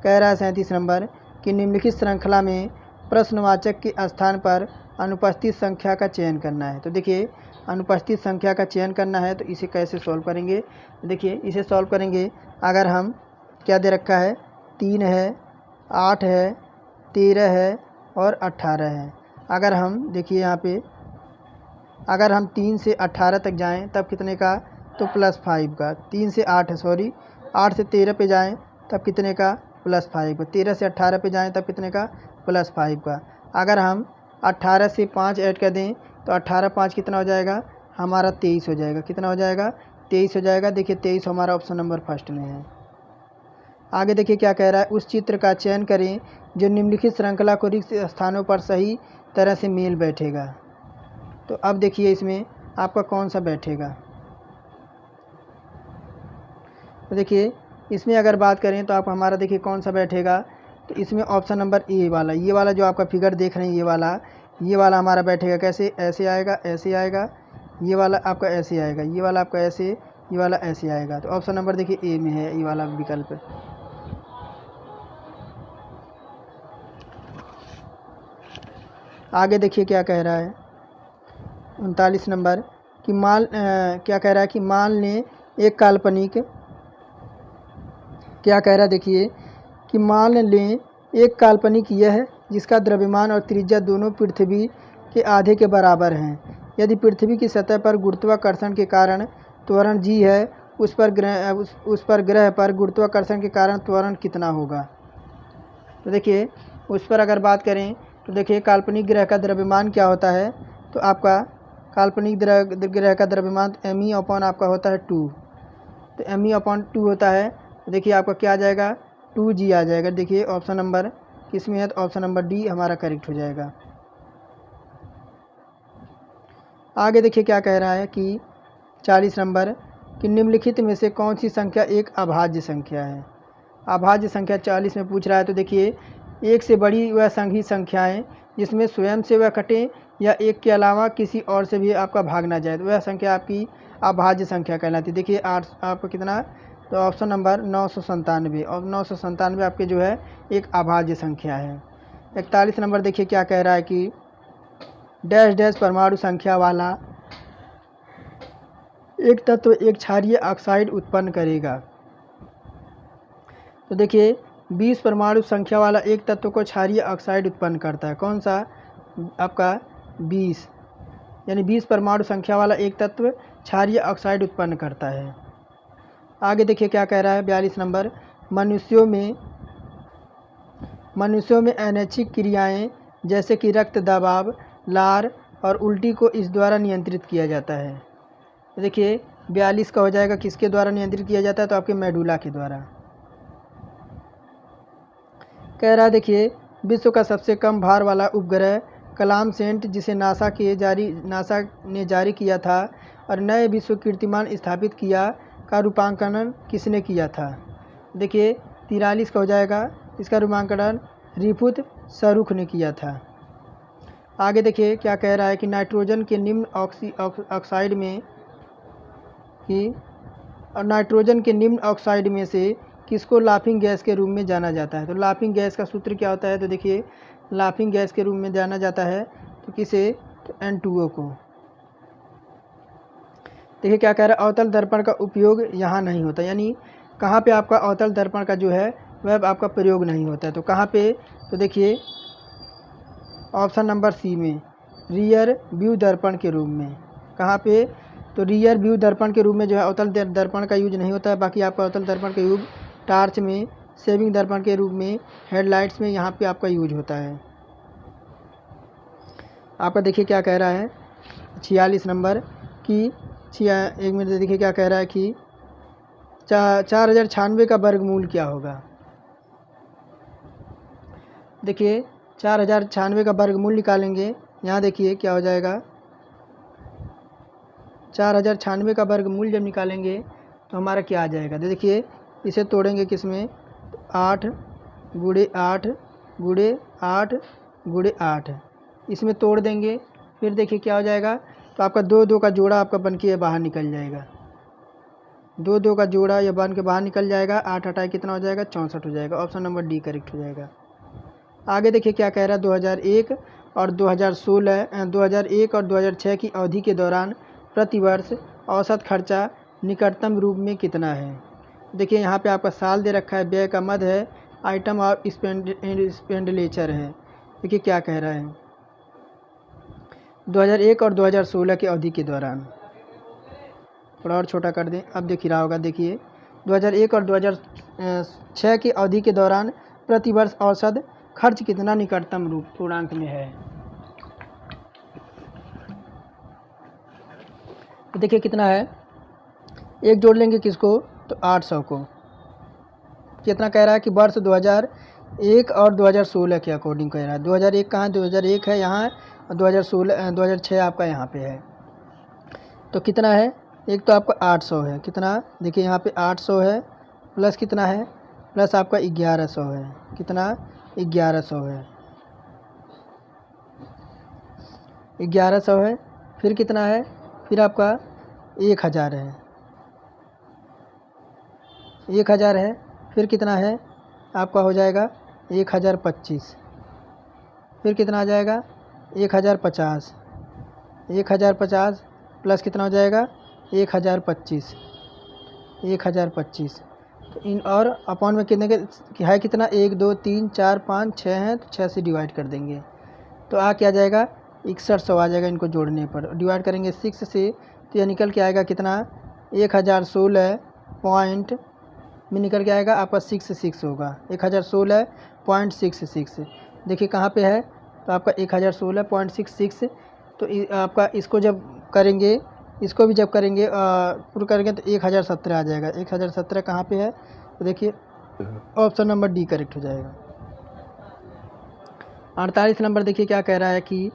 कह रहा है 37 नंबर कि निम्नलिखित श्रृंखला में प्रश्नवाचक के स्थान पर अनुपस्थित संख्या का चयन करना है। तो देखिए अनुपस्थित संख्या का चयन करना है तो इसे कैसे सॉल्व करेंगे। देखिए इसे सॉल्व करेंगे, अगर हम क्या दे रखा है, 3 है, 8 है, 13 है और 18 है। अगर हम देखिए यहाँ पे अगर हम 3 से 18 तक जाएं तब कितने का, तो +5 का। 3 से 8 है, सॉरी 8 से 13 पे जाएं तब कितने का, +5 का। 13 से 18 पे जाएं तब कितने का, +5 का। अगर हम 18 से 5 ऐड कर दें तो 18 5 कितना हो जाएगा हमारा, 23 हो जाएगा। कितना हो जाएगा, 23 हो जाएगा। देखिए 23 हमारा ऑप्शन नंबर फर्स्ट में है। आगे देखिए क्या कह रहा है, उस चित्र का चयन करें जो निम्नलिखित श्रृंखला को रिक्त स्थानों पर सही तरह से मेल बैठेगा। तो अब देखिए इसमें आपका कौन सा बैठेगा। तो देखिए इसमें अगर बात करें तो आप हमारा देखिए कौन सा बैठेगा, तो इसमें ऑप्शन नंबर ए वाला, ये वाला जो आपका फिगर देख रहे हैं, ये वाला हमारा बैठेगा। कैसे? ऐसे आएगा, ऐसे आएगा, ये वाला आपका ऐसे आएगा, ये वाला आपका ऐसे, ये वाला ऐसे आएगा। तो ऑप्शन नंबर देखिए ए में है ये वाला विकल्प। आगे देखिए क्या कह रहा है 39 नंबर कि क्या कह रहा है कि मान लें एक काल्पनिक, क्या कह रहा है देखिए कि मान लें एक काल्पनिक यह जिसका द्रव्यमान और त्रिज्या दोनों पृथ्वी के आधे के बराबर हैं। यदि पृथ्वी की सतह पर गुरुत्वाकर्षण के कारण त्वरण g है, उस पर ग्रह पर गुरुत्वाकर्षण के कारण त्वरण कितना होगा। तो देखिए उस पर अगर बात करें तो देखिए काल्पनिक ग्रह का द्रव्यमान क्या होता है, तो आपका काल्पनिक ग्रह का द्रव्यमान me/, आपका होता है 2। तो me/2 होता है। तो देखिए आपका क्या आ जाएगा, 2g आ जाएगा। देखिए ऑप्शन नंबर किस में है, तो ऑप्शन नंबर डी हमारा करेक्ट हो जाएगा। आगे देखिए क्या कह रहा है कि 40 नंबर कि निम्नलिखित में से कौन सी संख्या एक अभाज्य संख्या है। अभाज्य संख्या 40 में पूछ रहा है। तो देखिए एक से बड़ी वह संघी संख्याएं जिसमें स्वयं से वह कटे या एक के अलावा किसी और से भी आपका भाग ना जाए, तो वह संख्या आपकी अभाज्य संख्या कहलाती है। देखिए 8 आपका कितना तो ऑप्शन नंबर 997, और 997 आपके जो है एक अभाज्य संख्या है। 41 नंबर देखिए क्या कह रहा है कि डैश डैश परमाणु संख्या वाला एक तत्व एक क्षारीय ऑक्साइड उत्पन्न करेगा। तो देखिए 20 परमाणु संख्या वाला एक तत्व को क्षारीय ऑक्साइड उत्पन्न करता है। कौन सा? आपका 20, यानी 20 परमाणु संख्या वाला एक तत्व क्षारीय ऑक्साइड उत्पन्न करता है। आगे देखिए क्या कह रहा है 42 नंबर, मनुष्यों में अनैच्छिक क्रियाएं जैसे कि रक्त दबाव, लार और उल्टी को इस द्वारा नियंत्रित किया जाता है। तो देखिए 42 का हो जाएगा किसके द्वारा नियंत्रित किया जाता है? तो आपके मेडुला के द्वारा। कह रहा है देखिए विश्व का सबसे कम भार वाला उपग्रह कलाम सेंट, जिसे नासा ने जारी किया था और नए विश्व कीर्तिमान स्थापित किया, का रूपांकन किसने किया था? देखिए 43 का हो जाएगा, इसका रूपांकन रिपुत सरुख ने किया था। आगे देखिए क्या कह रहा है कि नाइट्रोजन के निम्न ऑक्साइड में से किसको लाफिंग गैस के रूप में जाना जाता है? तो लाफिंग गैस का सूत्र क्या होता है? तो देखिए लाफिंग गैस के रूप में जाना जाता है तो किसे? तो N2O को। देखिए क्या कह रहा है, अवतल दर्पण का उपयोग यहाँ नहीं होता, यानी कहाँ पे आपका अवतल दर्पण का जो है वह आपका प्रयोग नहीं होता है। तो कहाँ पे? तो देखिए ऑप्शन नंबर सी में, रियर व्यू दर्पण के रूप में। कहाँ पे? तो रियर व्यू दर्पण के रूप में जो है अवतल दर्पण का यूज नहीं होता है। बाकी आपका अवतल दर्पण का यूज टार्च में, सेविंग दर्पण के रूप में, हेडलाइट्स में, यहाँ पे आपका यूज होता है। आपका देखिए क्या कह रहा है 46 नंबर कि एक मिनट देखिए क्या कह रहा है कि 4096 का वर्गमूल क्या होगा? देखिए 4096 का वर्गमूल निकालेंगे, यहाँ देखिए क्या हो जाएगा, 4096 का वर्गमूल जब निकालेंगे तो हमारा क्या आ जाएगा? तो देखिए इसे तोड़ेंगे किस में? 8 गुणे 8 गुणे 8 गुणे 8, इसमें तोड़ देंगे, फिर देखिए क्या हो जाएगा, तो आपका 2 का जोड़ा आपका बन के बाहर निकल जाएगा। 2 का जोड़ा या बन के बाहर निकल जाएगा। 8 हटाए कितना हो जाएगा? 64 हो जाएगा। ऑप्शन नंबर डी करेक्ट हो जाएगा। आगे देखिए क्या कह रहा है 2001 और 2006 की अवधि के दौरान प्रतिवर्ष औसत खर्चा निकटतम रूप में कितना है? देखिए यहाँ पे आपका साल दे रखा है, व्यय का मद है, आइटम ऑफ एक्सपेंडिचर है। देखिए क्या कह रहा है 2001 और 2016 की अवधि के दौरान। थोड़ा और छोटा कर दें, अब देख रहा होगा। देखिए 2001 और 2006 की अवधि के दौरान प्रतिवर्ष औसत खर्च कितना निकटतम रूप पूर्णांक में है? तो देखिए कितना है, एक जोड़ लेंगे किसको? तो 800 को। कितना कह रहा है कि वर्ष 2001 और 2016 के अकॉर्डिंग कह रहा है। 2001 कहाँ? 2001 है यहाँ, और 2006 आपका यहाँ पे है। तो कितना है? एक तो आपका 800 है, कितना? देखिए यहाँ पे 800 है, प्लस कितना है? प्लस आपका 1100 है। कितना? 1100 है। 1100 है, फिर कितना है? फिर आपका 1000 है। 1000 है, फिर कितना है? आपका हो जाएगा 1025। फिर कितना आ जाएगा? 1050। 1050 प्लस कितना हो जाएगा? 1025। 1025। तो इन और अपॉन में कितने के है? कितना? 1 2 3 4 5 6 हैं, तो 6 से डिवाइड कर देंगे तो आ क्या जाएगा? 6100 आ जाएगा। इनको जोड़ने पर डिवाइड करेंगे 6 से, तो यह निकल के आएगा कितना? 1016 पॉइंट में निकल के आएगा आपका 66 होगा। 1016.66। देखिए कहाँ पे है? तो आपका 1016.66। तो आपका इसको जब करेंगे, इसको भी जब करेंगे पूरा करेंगे तो 1017 आ जाएगा। 1017 कहाँ पे है? तो देखिए ऑप्शन नंबर डी करेक्ट हो जाएगा। 48 नंबर देखिए क्या कह रहा है कि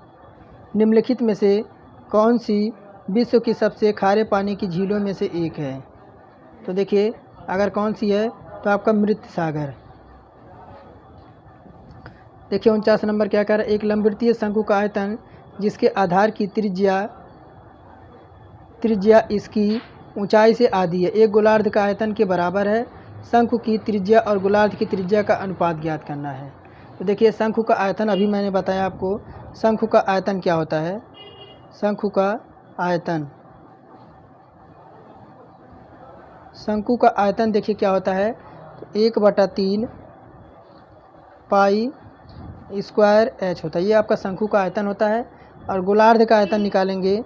निम्नलिखित में से कौन सी विश्व की सबसे खारे पानी की झीलों में से एक है? तो देखिए अगर कौन सी है तो आपका मृत सागर। देखिए 49 नंबर क्या कह रहा है, एक लंबवृत्तीय शंकु का आयतन जिसके आधार की त्रिज्या इसकी ऊंचाई से आधी है। एक गोलार्ध का आयतन के बराबर है। शंकु की त्रिज्या और गोलार्ध की त्रिज्या का अनुपात ज्ञात करना है। तो देखिए शंकु का आयतन अभी मैंने बताया आपको। शंकु का आयतन क्या होता है? शंकु का आयतन, शंकु का आयतन देखिए क्या होता है, तो 1/3 पाई स्क्वायर h होता है। ये आपका शंकु का आयतन होता है। और गोलार्ध का आयतन निकालेंगे,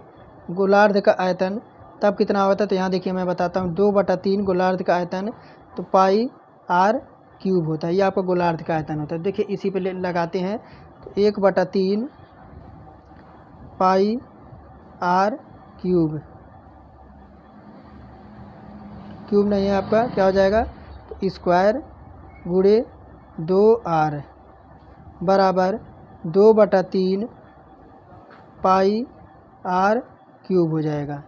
गोलार्ध का आयतन तब कितना होता है, तो यहाँ देखिए मैं बताता हूँ। 2/3 गोलार्ध का आयतन तो पाई r³ होता है। ये आपका गोलार्ध का आयतन होता है। देखिए इसी पे लगाते हैं, तो 1/3 पाई r³, क्यूब नहीं है आपका, क्या हो जाएगा, तो स्क्वायर गुणे 2r बराबर 2/3 पाई r³ हो जाएगा।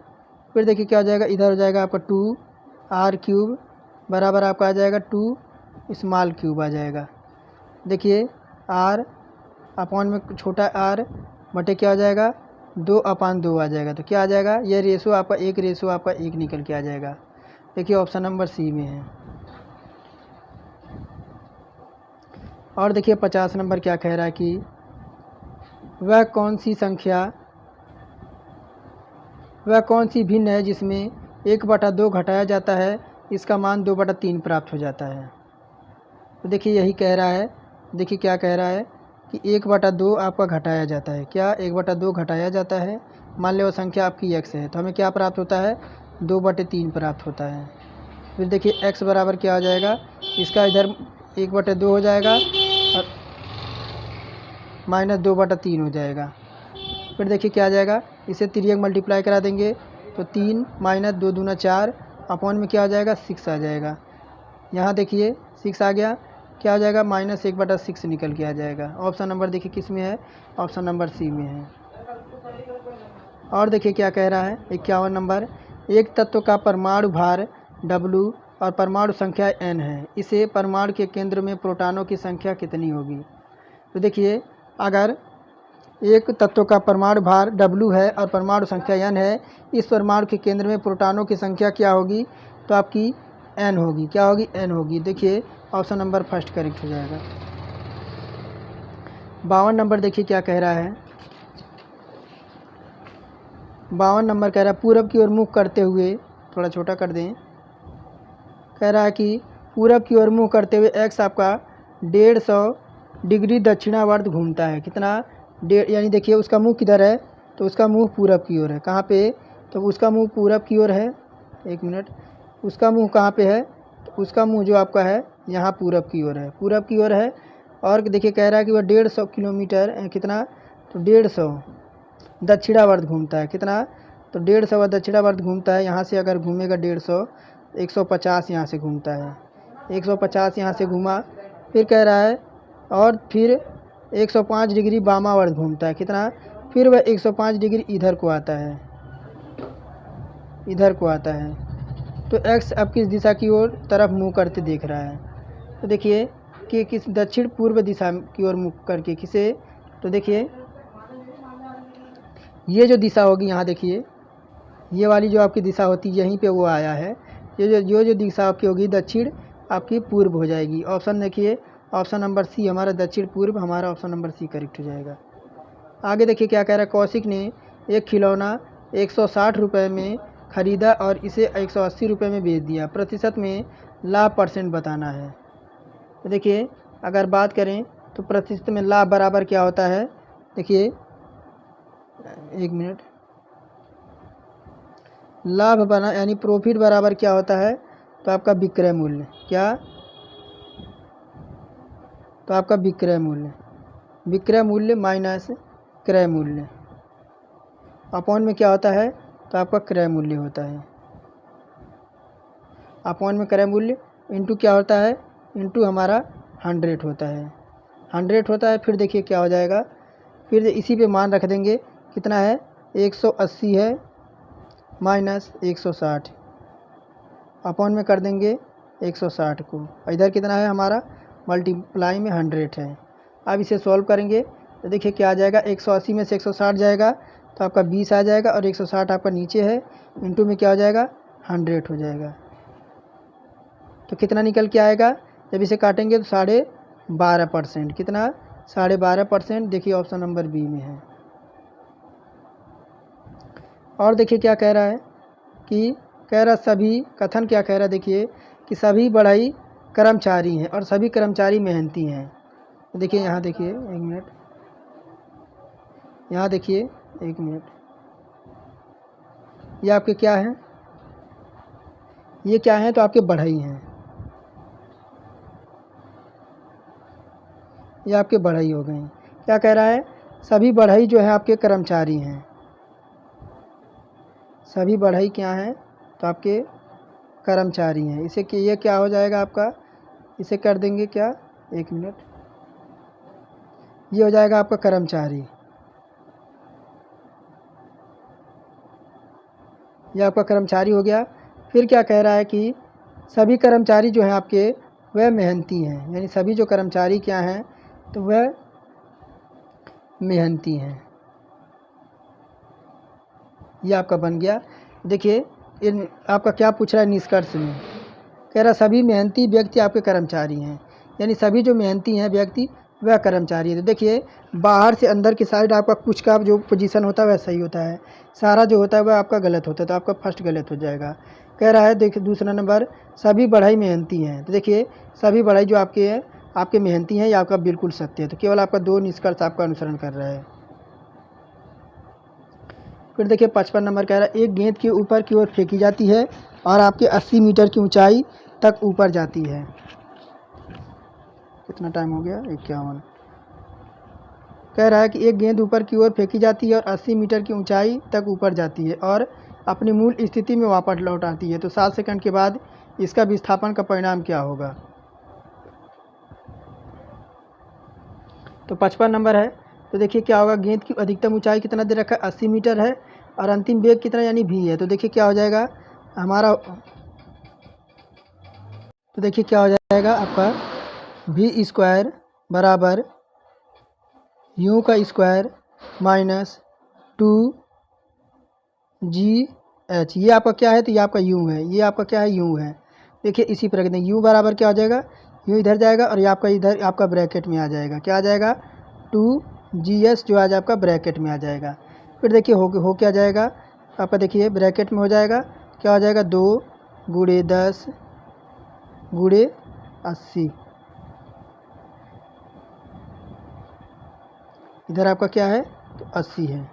फिर देखिए क्या हो जाएगा, इधर हो जाएगा आपका 2r³ बराबर आपका आ जाएगा 2 स्मॉल क्यूब आ जाएगा। देखिए r अपॉन में छोटा r बटे क्या हो जाएगा, 2/2 आ जाएगा। तो क्या आ जाएगा, ये रेशो आपका 1 निकल के आ जाएगा। देखिए ऑप्शन नंबर सी में है। और देखिए 50 नंबर क्या कह रहा है कि वह कौन सी भिन्न है जिसमें 1/2 घटाया जाता है, इसका मान 2/3 प्राप्त हो जाता है। तो देखिए यही कह रहा है। देखिए क्या कह रहा है कि 1/2 आपका घटाया जाता है। क्या 1/2 घटाया जाता है? मान लो संख्या आपकी x है, तो हमें क्या प्राप्त होता है, 2/3 प्राप्त होता है। फिर देखिए x बराबर क्या हो जाएगा, इसका इधर 1/2 हो जाएगा और -2/3 हो जाएगा। फिर देखिए क्या आ जाएगा, इसे तिर्यक मल्टीप्लाई करा देंगे तो 3 - 2 दूना 4 अपॉन में क्या हो जाएगा, 6 आ जाएगा। यहाँ देखिए 6 आ गया, क्या हो जाएगा, -1/6 निकल के आ जाएगा। ऑप्शन नंबर देखिए किस में है, ऑप्शन नंबर सी में है। और देखिए क्या कह रहा है 51 नंबर, एक तत्व का परमाणु भार W और परमाणु संख्या n है, इसे परमाणु के केंद्र में प्रोटॉनों की संख्या कितनी होगी। तो देखिए अगर एक तत्व का परमाणु भार W है और परमाणु संख्या n है, इस परमाणु के केंद्र में प्रोटॉनों की संख्या क्या होगी, तो आपकी n होगी। क्या होगी, n होगी। देखिए ऑप्शन नंबर फर्स्ट करेक्ट हो जाएगा। 52 नंबर देखिए क्या कह रहा है, 52 नंबर कह रहा है पूरब की ओर मुख करते हुए, थोड़ा छोटा कर दें, कह रहा है कि पूरब की ओर मुँह करते हुए x आपका 150 डिग्री दक्षिणावर्त घूमता है। कितना, 1.5, यानी देखिए उसका मुंह किधर है, तो उसका मुंह पूरब की ओर है। कहाँ पे, तो उसका मुंह पूरब की ओर है। एक मिनट, उसका मुंह कहाँ पे है, तो उसका मुंह जो आपका है यहाँ पूरब की ओर है, पूरब की ओर है। और देखिए कह रहा है कि वह 150 किलोमीटर, कितना, तो 150 दक्षिणावर्त घूमता है। कितना, तो 150 दक्षिणावर्त घूमता है। यहाँ से अगर घूमेगा 150, 150 यहाँ से घूमता है, 150 यहाँ से घूमा। फिर कह रहा है और फिर 105 डिग्री वामावर्त घूमता है। कितना, फिर वह 105 डिग्री इधर को आता है, इधर को आता है। तो x अब किस दिशा की ओर तरफ मुँह करते देख रहा है, तो देखिए कि किस दक्षिण पूर्व दिशा की ओर मुँह करके किसे, तो देखिए ये जो दिशा होगी, यहाँ देखिए ये वाली जो आपकी दिशा होती है, यहीं पे वो आया है। ये जो दिशा आपकी होगी दक्षिण आपकी पूर्व हो जाएगी। ऑप्शन देखिए, ऑप्शन नंबर सी हमारा दक्षिण पूर्व, हमारा ऑप्शन नंबर सी करेक्ट हो जाएगा। आगे देखिए क्या कह रहा है, कौशिक ने एक खिलौना 160 रुपये में ख़रीदा और इसे 180 रुपये में बेच दिया, प्रतिशत में लाभ % बताना है। तो देखिए अगर बात करें तो प्रतिशत में लाभ बराबर क्या होता है, देखिए एक मिनट, लाभ बना यानी प्रॉफिट बराबर क्या होता है, तो आपका विक्रय मूल्य, क्या, तो आपका विक्रय मूल्य माइनस क्रय मूल्य अपॉन में क्या होता है, तो आपका क्रय मूल्य होता है। अपॉन में क्रय मूल्य इंटू क्या होता है, इंटू हमारा 100 होता है, 100 होता है। फिर देखिए क्या हो जाएगा, फिर इसी पे मान रख देंगे, कितना है, 180 है माइनस 160 अपॉन में कर देंगे 160 को, इधर कितना है हमारा मल्टीप्लाई में 100 है। अब इसे सॉल्व करेंगे तो देखिए क्या आ जाएगा, 180 में से 160 जाएगा तो आपका 20 आ जाएगा और 160 आपका नीचे है, इंटू में क्या हो जाएगा 100 हो जाएगा। तो कितना निकल के आएगा जब इसे काटेंगे? तो 12.5%। कितना? 12.5%। देखिए ऑप्शन नंबर बी में है। और देखिए क्या कह रहा है कि कह रहा सभी कथन क्या कह रहा है, देखिए कि सभी बढ़ई कर्मचारी हैं और सभी कर्मचारी मेहनती हैं। तो देखिए यहाँ देखिए 1 मिनट, यहाँ देखिए 1 मिनट, ये आपके क्या हैं? ये क्या हैं? तो आपके बढ़ई हैं, ये आपके बढ़ई हो गए। क्या कह रहा है? सभी बढ़ई जो है आपके कर्मचारी हैं। सभी बढ़ई क्या हैं? तो आपके कर्मचारी हैं। इसे कि ये क्या हो जाएगा आपका? इसे कर देंगे क्या? 1 मिनट, ये हो जाएगा आपका कर्मचारी, ये आपका कर्मचारी हो गया। फिर क्या कह रहा है कि सभी कर्मचारी जो हैं आपके वह मेहनती हैं, यानी सभी जो कर्मचारी क्या हैं तो वह मेहनती हैं। ये आपका बन गया। देखिए इन आपका क्या पूछ रहा है निष्कर्ष में? कह रहा सभी मेहनती व्यक्ति आपके कर्मचारी हैं, यानी सभी जो मेहनती हैं व्यक्ति वह कर्मचारी है। तो देखिए बाहर से अंदर की साइड आपका कुछ का जो पोजीशन होता है वह सही होता है, सारा जो होता है वह आपका गलत होता है, तो आपका फर्स्ट गलत हो जाएगा। कह रहा है देखिए दूसरा नंबर, सभी बढ़ई मेहनती हैं। तो देखिए सभी बढ़ई जो आपके हैं आपके मेहनती हैं, ये आपका बिल्कुल सत्य है। तो केवल आपका 2 निष्कर्ष आपका अनुसरण कर रहा है। फिर देखिए 55 नंबर कह रहा है एक गेंद के ऊपर की ओर फेंकी जाती है और आपके 80 मीटर की ऊंचाई तक ऊपर जाती है। कितना टाइम हो गया? 51। कह रहा है कि एक गेंद ऊपर की ओर फेंकी जाती है और 80 मीटर की ऊंचाई तक ऊपर जाती है और अपनी मूल स्थिति में वापस लौट आती है। तो 7 सेकंड के बाद इसका विस्थापन का परिणाम क्या होगा? तो 55 नंबर है। तो देखिए क्या होगा, गेंद की अधिकतम ऊंचाई कितना दे रखा है? 80 मीटर है और अंतिम वेग कितना यानी v है। तो देखिए क्या हो जाएगा हमारा, तो देखिए क्या हो जाएगा आपका v² बराबर u का स्क्वायर माइनस 2gh। ये आपका क्या है? तो ये आपका u है, ये आपका क्या है? u है। देखिए इसी प्रकार से u बराबर क्या हो जाएगा? u इधर जाएगा और ये आपका इधर आपका ब्रैकेट में आ जाएगा। क्या आ जाएगा? 2gs जो आज आपका ब्रैकेट में आ जाएगा। फिर देखिए हो क्या जाएगा आपका? देखिए ब्रैकेट में हो जाएगा क्या हो जाएगा? 2 × 10 × 80। इधर आपका क्या है? तो 80 है।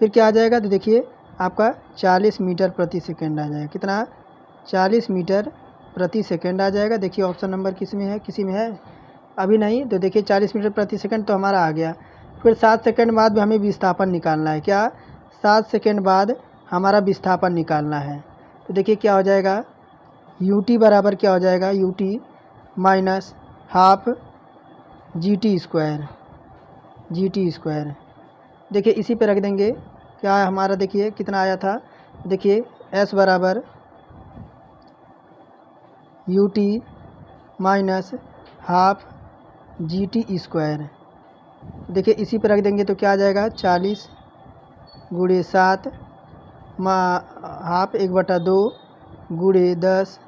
फिर क्या आ जाएगा? तो देखिए आपका 40 मीटर प्रति सेकंड आ जाएगा। कितना? 40 मीटर प्रति सेकंड आ जाएगा। देखिए ऑप्शन नंबर किस में है? किसी में है? अभी नहीं। तो देखिए 40 मीटर प्रति सेकंड तो हमारा आ गया। फिर 7 सेकंड बाद भी हमें विस्थापन निकालना है। क्या? 7 सेकंड बाद हमारा विस्थापन निकालना है। तो देखिए क्या हो जाएगा? ut बराबर क्या हो जाएगा? ut minus half gt²। देखिए इसी पे रख देंगे। क्या है हमारा? देखिए कितना आया था? देखिए s बराबर ut माइनस हाफ gt²। देखिए इसी पे रख देंगे तो क्या आ जाएगा? 40 × 7 हाफ 1/2 × 10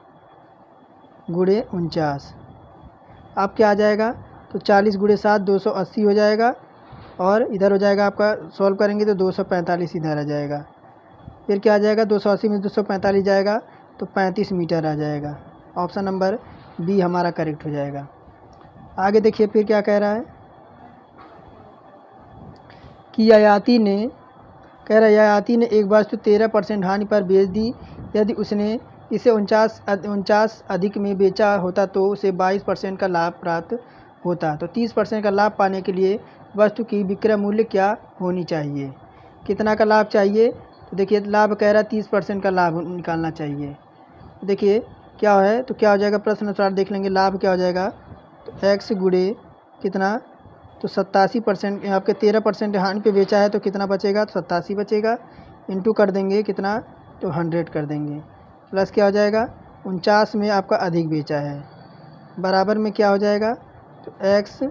× 49। अब क्या आ जाएगा? तो 40 × 7 280 हो जाएगा और इधर हो जाएगा आपका सॉल्व करेंगे तो 245 इधर आ जाएगा। फिर क्या आ जाएगा? 280 में 245 जाएगा तो 35 मीटर आ जाएगा। ऑप्शन नंबर बी हमारा करेक्ट हो जाएगा। आगे देखिए फिर क्या कह रहा है कि ययाति ने ययाति ने एक वस्तु 13% हानि पर बेच दी। यदि उसने इसे 49 अधिक में बेचा होता तो उसे 22% का लाभ प्राप्त होता। तो 30% का लाभ पाने के लिए वस्तु की विक्रय मूल्य क्या होनी चाहिए? कितना का लाभ चाहिए? तो देखिए लाभ कह रहा है 30% का लाभ निकालना चाहिए। देखिए क्या है? तो क्या हो जाएगा? प्रश्न अनुसार देख लेंगे। लाभ क्या हो जाएगा? तो x × कितना? तो 87%। आपके 13% हानि पे बेचा है तो कितना बचेगा? तो 87 बचेगा। इंटू कर देंगे कितना? तो 100 कर देंगे। प्लस क्या हो जाएगा? 49 में आपका अधिक बेचा है बराबर में क्या हो जाएगा? तो x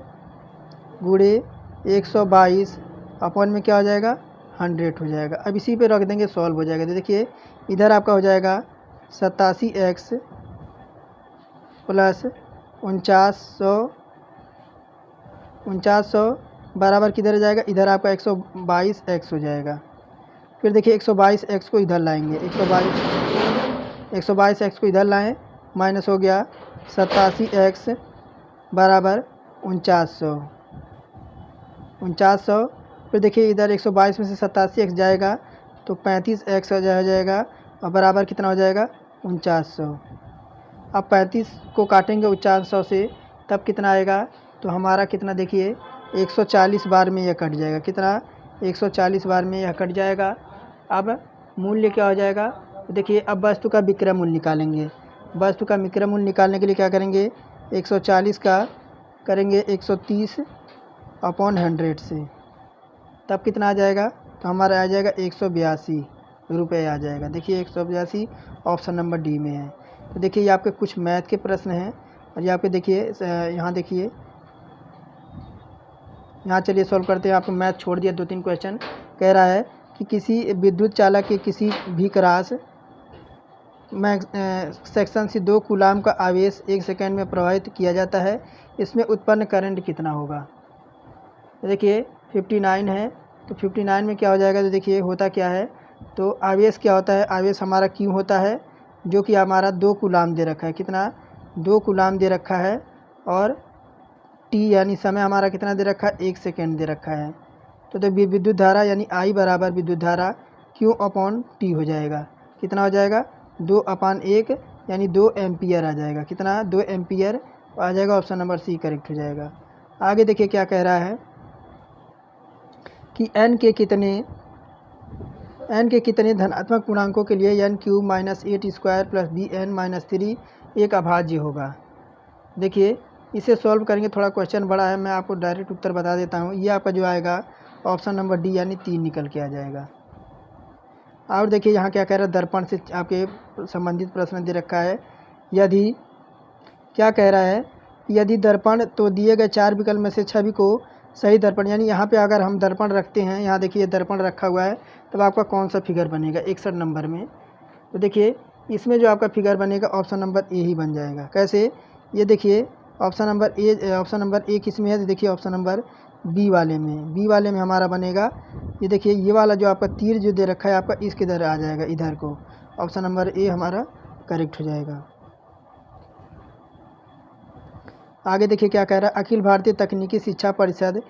× 122 अपन में क्या हो जाएगा? 100 हो जाएगा। अब इसी पे रख देंगे, सॉल्व हो जाएगा। तो देखिए इधर आपका हो जाएगा 87x प्लस 4900 बराबर किधर जाएगा, इधर आपका 122x हो जाएगा। फिर देखिए 122x को इधर लाएंगे, 122x को इधर लाएं, माइनस हो गया 87x बराबर 4900। फिर देखिए इधर 122 में से 87x जाएगा तो 35x हो जाएगा और बराबर कितना हो जाएगा 4900। अब 35 को काटेंगे 4900 से तब कितना आएगा, तो हमारा कितना देखिए 140 बार में यह कट जाएगा, कितना 140 बार में यह कट जाएगा। अब मूल्य क्या हो जाएगा, तो देखिए अब वस्तु का विक्रय मूल्य निकालेंगे। वस्तु का विक्रय मूल्य निकालने के लिए क्या करेंगे, 140 का करेंगे 130/100 से, तब कितना आ जाएगा, तो हमारा आ जाएगा 182 रुपये आ जाएगा। देखिए 182 ऑप्शन नंबर डी में है। तो देखिए ये आपके कुछ मैथ के प्रश्न हैं और ये आपके देखिए यहाँ देखिए यहाँ चलिए सॉल्व करते हैं। आपको मैथ छोड़ दिया, 2-3 क्वेश्चन। कह रहा है कि किसी विद्युत चालक के किसी भी क्रॉस सेक्शन से 2 कूलाम का आवेश 1 सेकंड में प्रवाहित किया जाता है, इसमें उत्पन्न करंट कितना होगा। देखिए 59 है, तो 59 में क्या हो जाएगा, तो देखिए होता क्या है, तो आवेश क्या होता है, आवेश हमारा क्यू होता है जो कि हमारा 2 कूलाम दे रखा है, कितना 2 कूलाम दे रखा है, और टी यानी समय हमारा कितना दे रखा है 1 सेकेंड दे रखा है। तो विद्युत धारा यानी आई बराबर विद्युत धारा Q/T हो जाएगा, कितना हो जाएगा 2/1 यानी 2 एम्पियर आ जाएगा, कितना 2 एम्पियर आ जाएगा। ऑप्शन नंबर सी करेक्ट हो जाएगा। आगे देखिए क्या कह रहा है कि n के कितने धनात्मक पूर्णांकों के लिए n³ - 8² + bn-3 एक अभाज्य होगा। देखिए इसे सॉल्व करेंगे, थोड़ा क्वेश्चन बड़ा है, मैं आपको डायरेक्ट उत्तर बता देता हूँ। ये आपका जो आएगा ऑप्शन नंबर डी यानी 3 निकल के आ जाएगा। और देखिए यहाँ क्या कह रहा है, दर्पण से आपके संबंधित प्रश्न दे रखा है। यदि क्या कह रहा है, यदि दर्पण तो दिए गए 4 विकल्प में से छवि को सही दर्पण, यानी यहाँ पे अगर हम दर्पण रखते हैं, यहाँ देखिए दर्पण रखा हुआ है, तब आपका कौन सा फिगर बनेगा 61 नंबर में। तो देखिए इसमें जो आपका फिगर बनेगा ऑप्शन नंबर ए ही बन जाएगा। कैसे, ये देखिए ऑप्शन नंबर ए किस में है, तो देखिए ऑप्शन नंबर बी वाले में हमारा बनेगा। ये देखिए ये वाला जो आपका तीर जो दे रखा है आपका इसके इधर आ जाएगा, इधर को ऑप्शन नंबर ए हमारा करेक्ट हो जाएगा। आगे देखिए क्या कह रहा है, अखिल भारतीय तकनीकी शिक्षा परिषद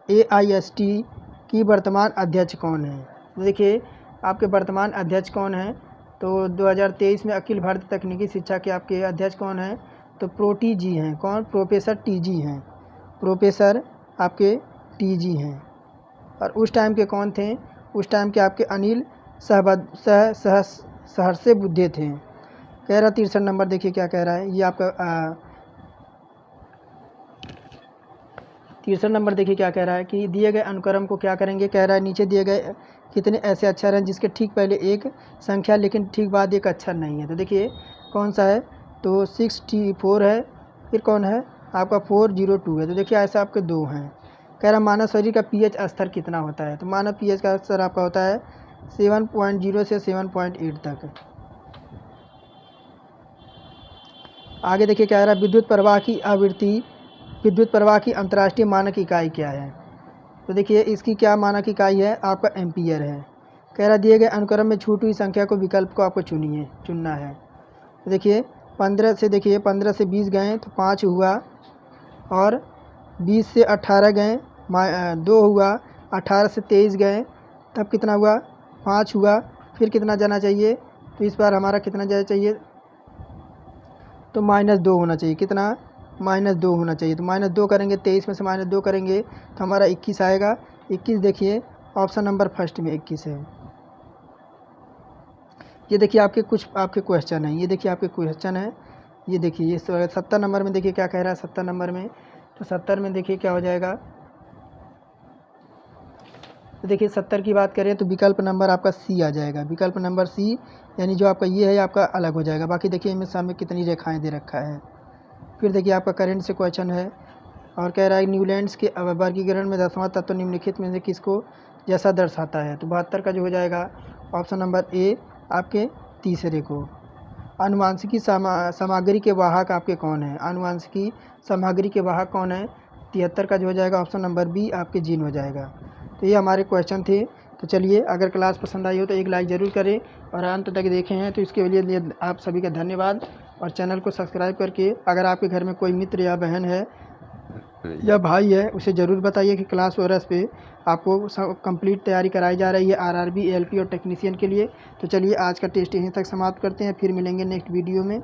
AIST की वर्तमान अध्यक्ष कौन है। तो देखिए आपके वर्तमान अध्यक्ष कौन है, तो 2023 में अखिल भारतीय तकनीकी शिक्षा के आपके अध्यक्ष कौन हैं, तो प्रोटी जी हैं। कौन, प्रोफेसर टीजी हैं, प्रोफेसर आपके टीजी हैं। और उस टाइम के कौन थे, उस टाइम के आपके अनिल सहर्षे बुद्धे थे। कह रहा 63 नंबर देखिए क्या कह रहा है, ये आपका 63 नंबर देखिए क्या कह रहा है कि दिए गए अनुक्रम को क्या करेंगे। कह रहा है नीचे दिए गए कितने ऐसे अक्षर हैं जिसके ठीक पहले एक संख्या लेकिन ठीक बाद एक अक्षर नहीं है। तो देखिए कौन सा है, तो 64 है, फिर कौन है आपका 402 है। तो देखिए ऐसा आपके 2 हैं। कह रहा मानव शरीर का pH स्तर कितना होता है, तो मानव pH का स्तर आपका होता है 7.0 से 7.8 तक। आगे देखिए क्या कह रहा है, विद्युत प्रवाह की अंतर्राष्ट्रीय मानक इकाई क्या है। तो देखिए इसकी क्या मानक इकाई है, आपका एम्पियर है। कह रहा दिए गए अनुक्रम में छूटी हुई संख्या को विकल्प को आपको चुनना है। तो देखिए 15 से 20 गए तो 5 हुआ, और 20 से 18 गए 2 हुआ, 18 से 23 गए तब कितना हुआ 5 हुआ, फिर कितना जाना चाहिए, तो इस बार हमारा कितना जाना चाहिए, तो -2 होना चाहिए, कितना -2 होना चाहिए। तो -2 करेंगे, 23 में से -2 करेंगे तो हमारा 21 आएगा। 21 देखिए ऑप्शन नंबर फर्स्ट में 21 है। ये देखिए आपके कुछ आपके क्वेश्चन हैं, ये देखिए आपके क्वेश्चन है, ये देखिए ये 70 नंबर में देखिए क्या कह रहा है 70 नंबर में, तो 70 में देखिए क्या हो जाएगा, तो देखिए 70 की बात करें तो विकल्प नंबर आपका सी आ जाएगा। विकल्प नंबर सी यानी जो आपका ये है आपका अलग हो जाएगा। बाकी देखिए इनमें सामने कितनी रेखाएं दे रखा है। फिर देखिए आपका करंट से क्वेश्चन है और कह रहा है न्यूलैंड्स के वर्गीकरण में 10वां तत्व निम्नलिखित में से किसको जैसा दर्शाता है। तो 72 का जो हो जाएगा ऑप्शन नंबर ए आपके तीसरे को। आनुवांशिकी सामग्री के वाहक आपके कौन हैं? आनुवांशिकी सामग्री के वाहक कौन है? 73 का जो हो जाएगा ऑप्शन नंबर बी आपके जीन हो जाएगा। तो ये हमारे क्वेश्चन थे। तो चलिए, अगर क्लास पसंद आई हो तो एक लाइक ज़रूर करें और अंत तक देखे हैं तो इसके लिए आप सभी का धन्यवाद। और चैनल को सब्सक्राइब करके अगर आपके घर में कोई मित्र या बहन है या भाई है उसे ज़रूर बताइए कि क्लास वगैरह पे आपको कंप्लीट तैयारी कराई जा रही है आरआरबी, एएलपी और टेक्नीशियन के लिए। तो चलिए, आज का टेस्ट यहीं तक समाप्त करते हैं, फिर मिलेंगे नेक्स्ट वीडियो में।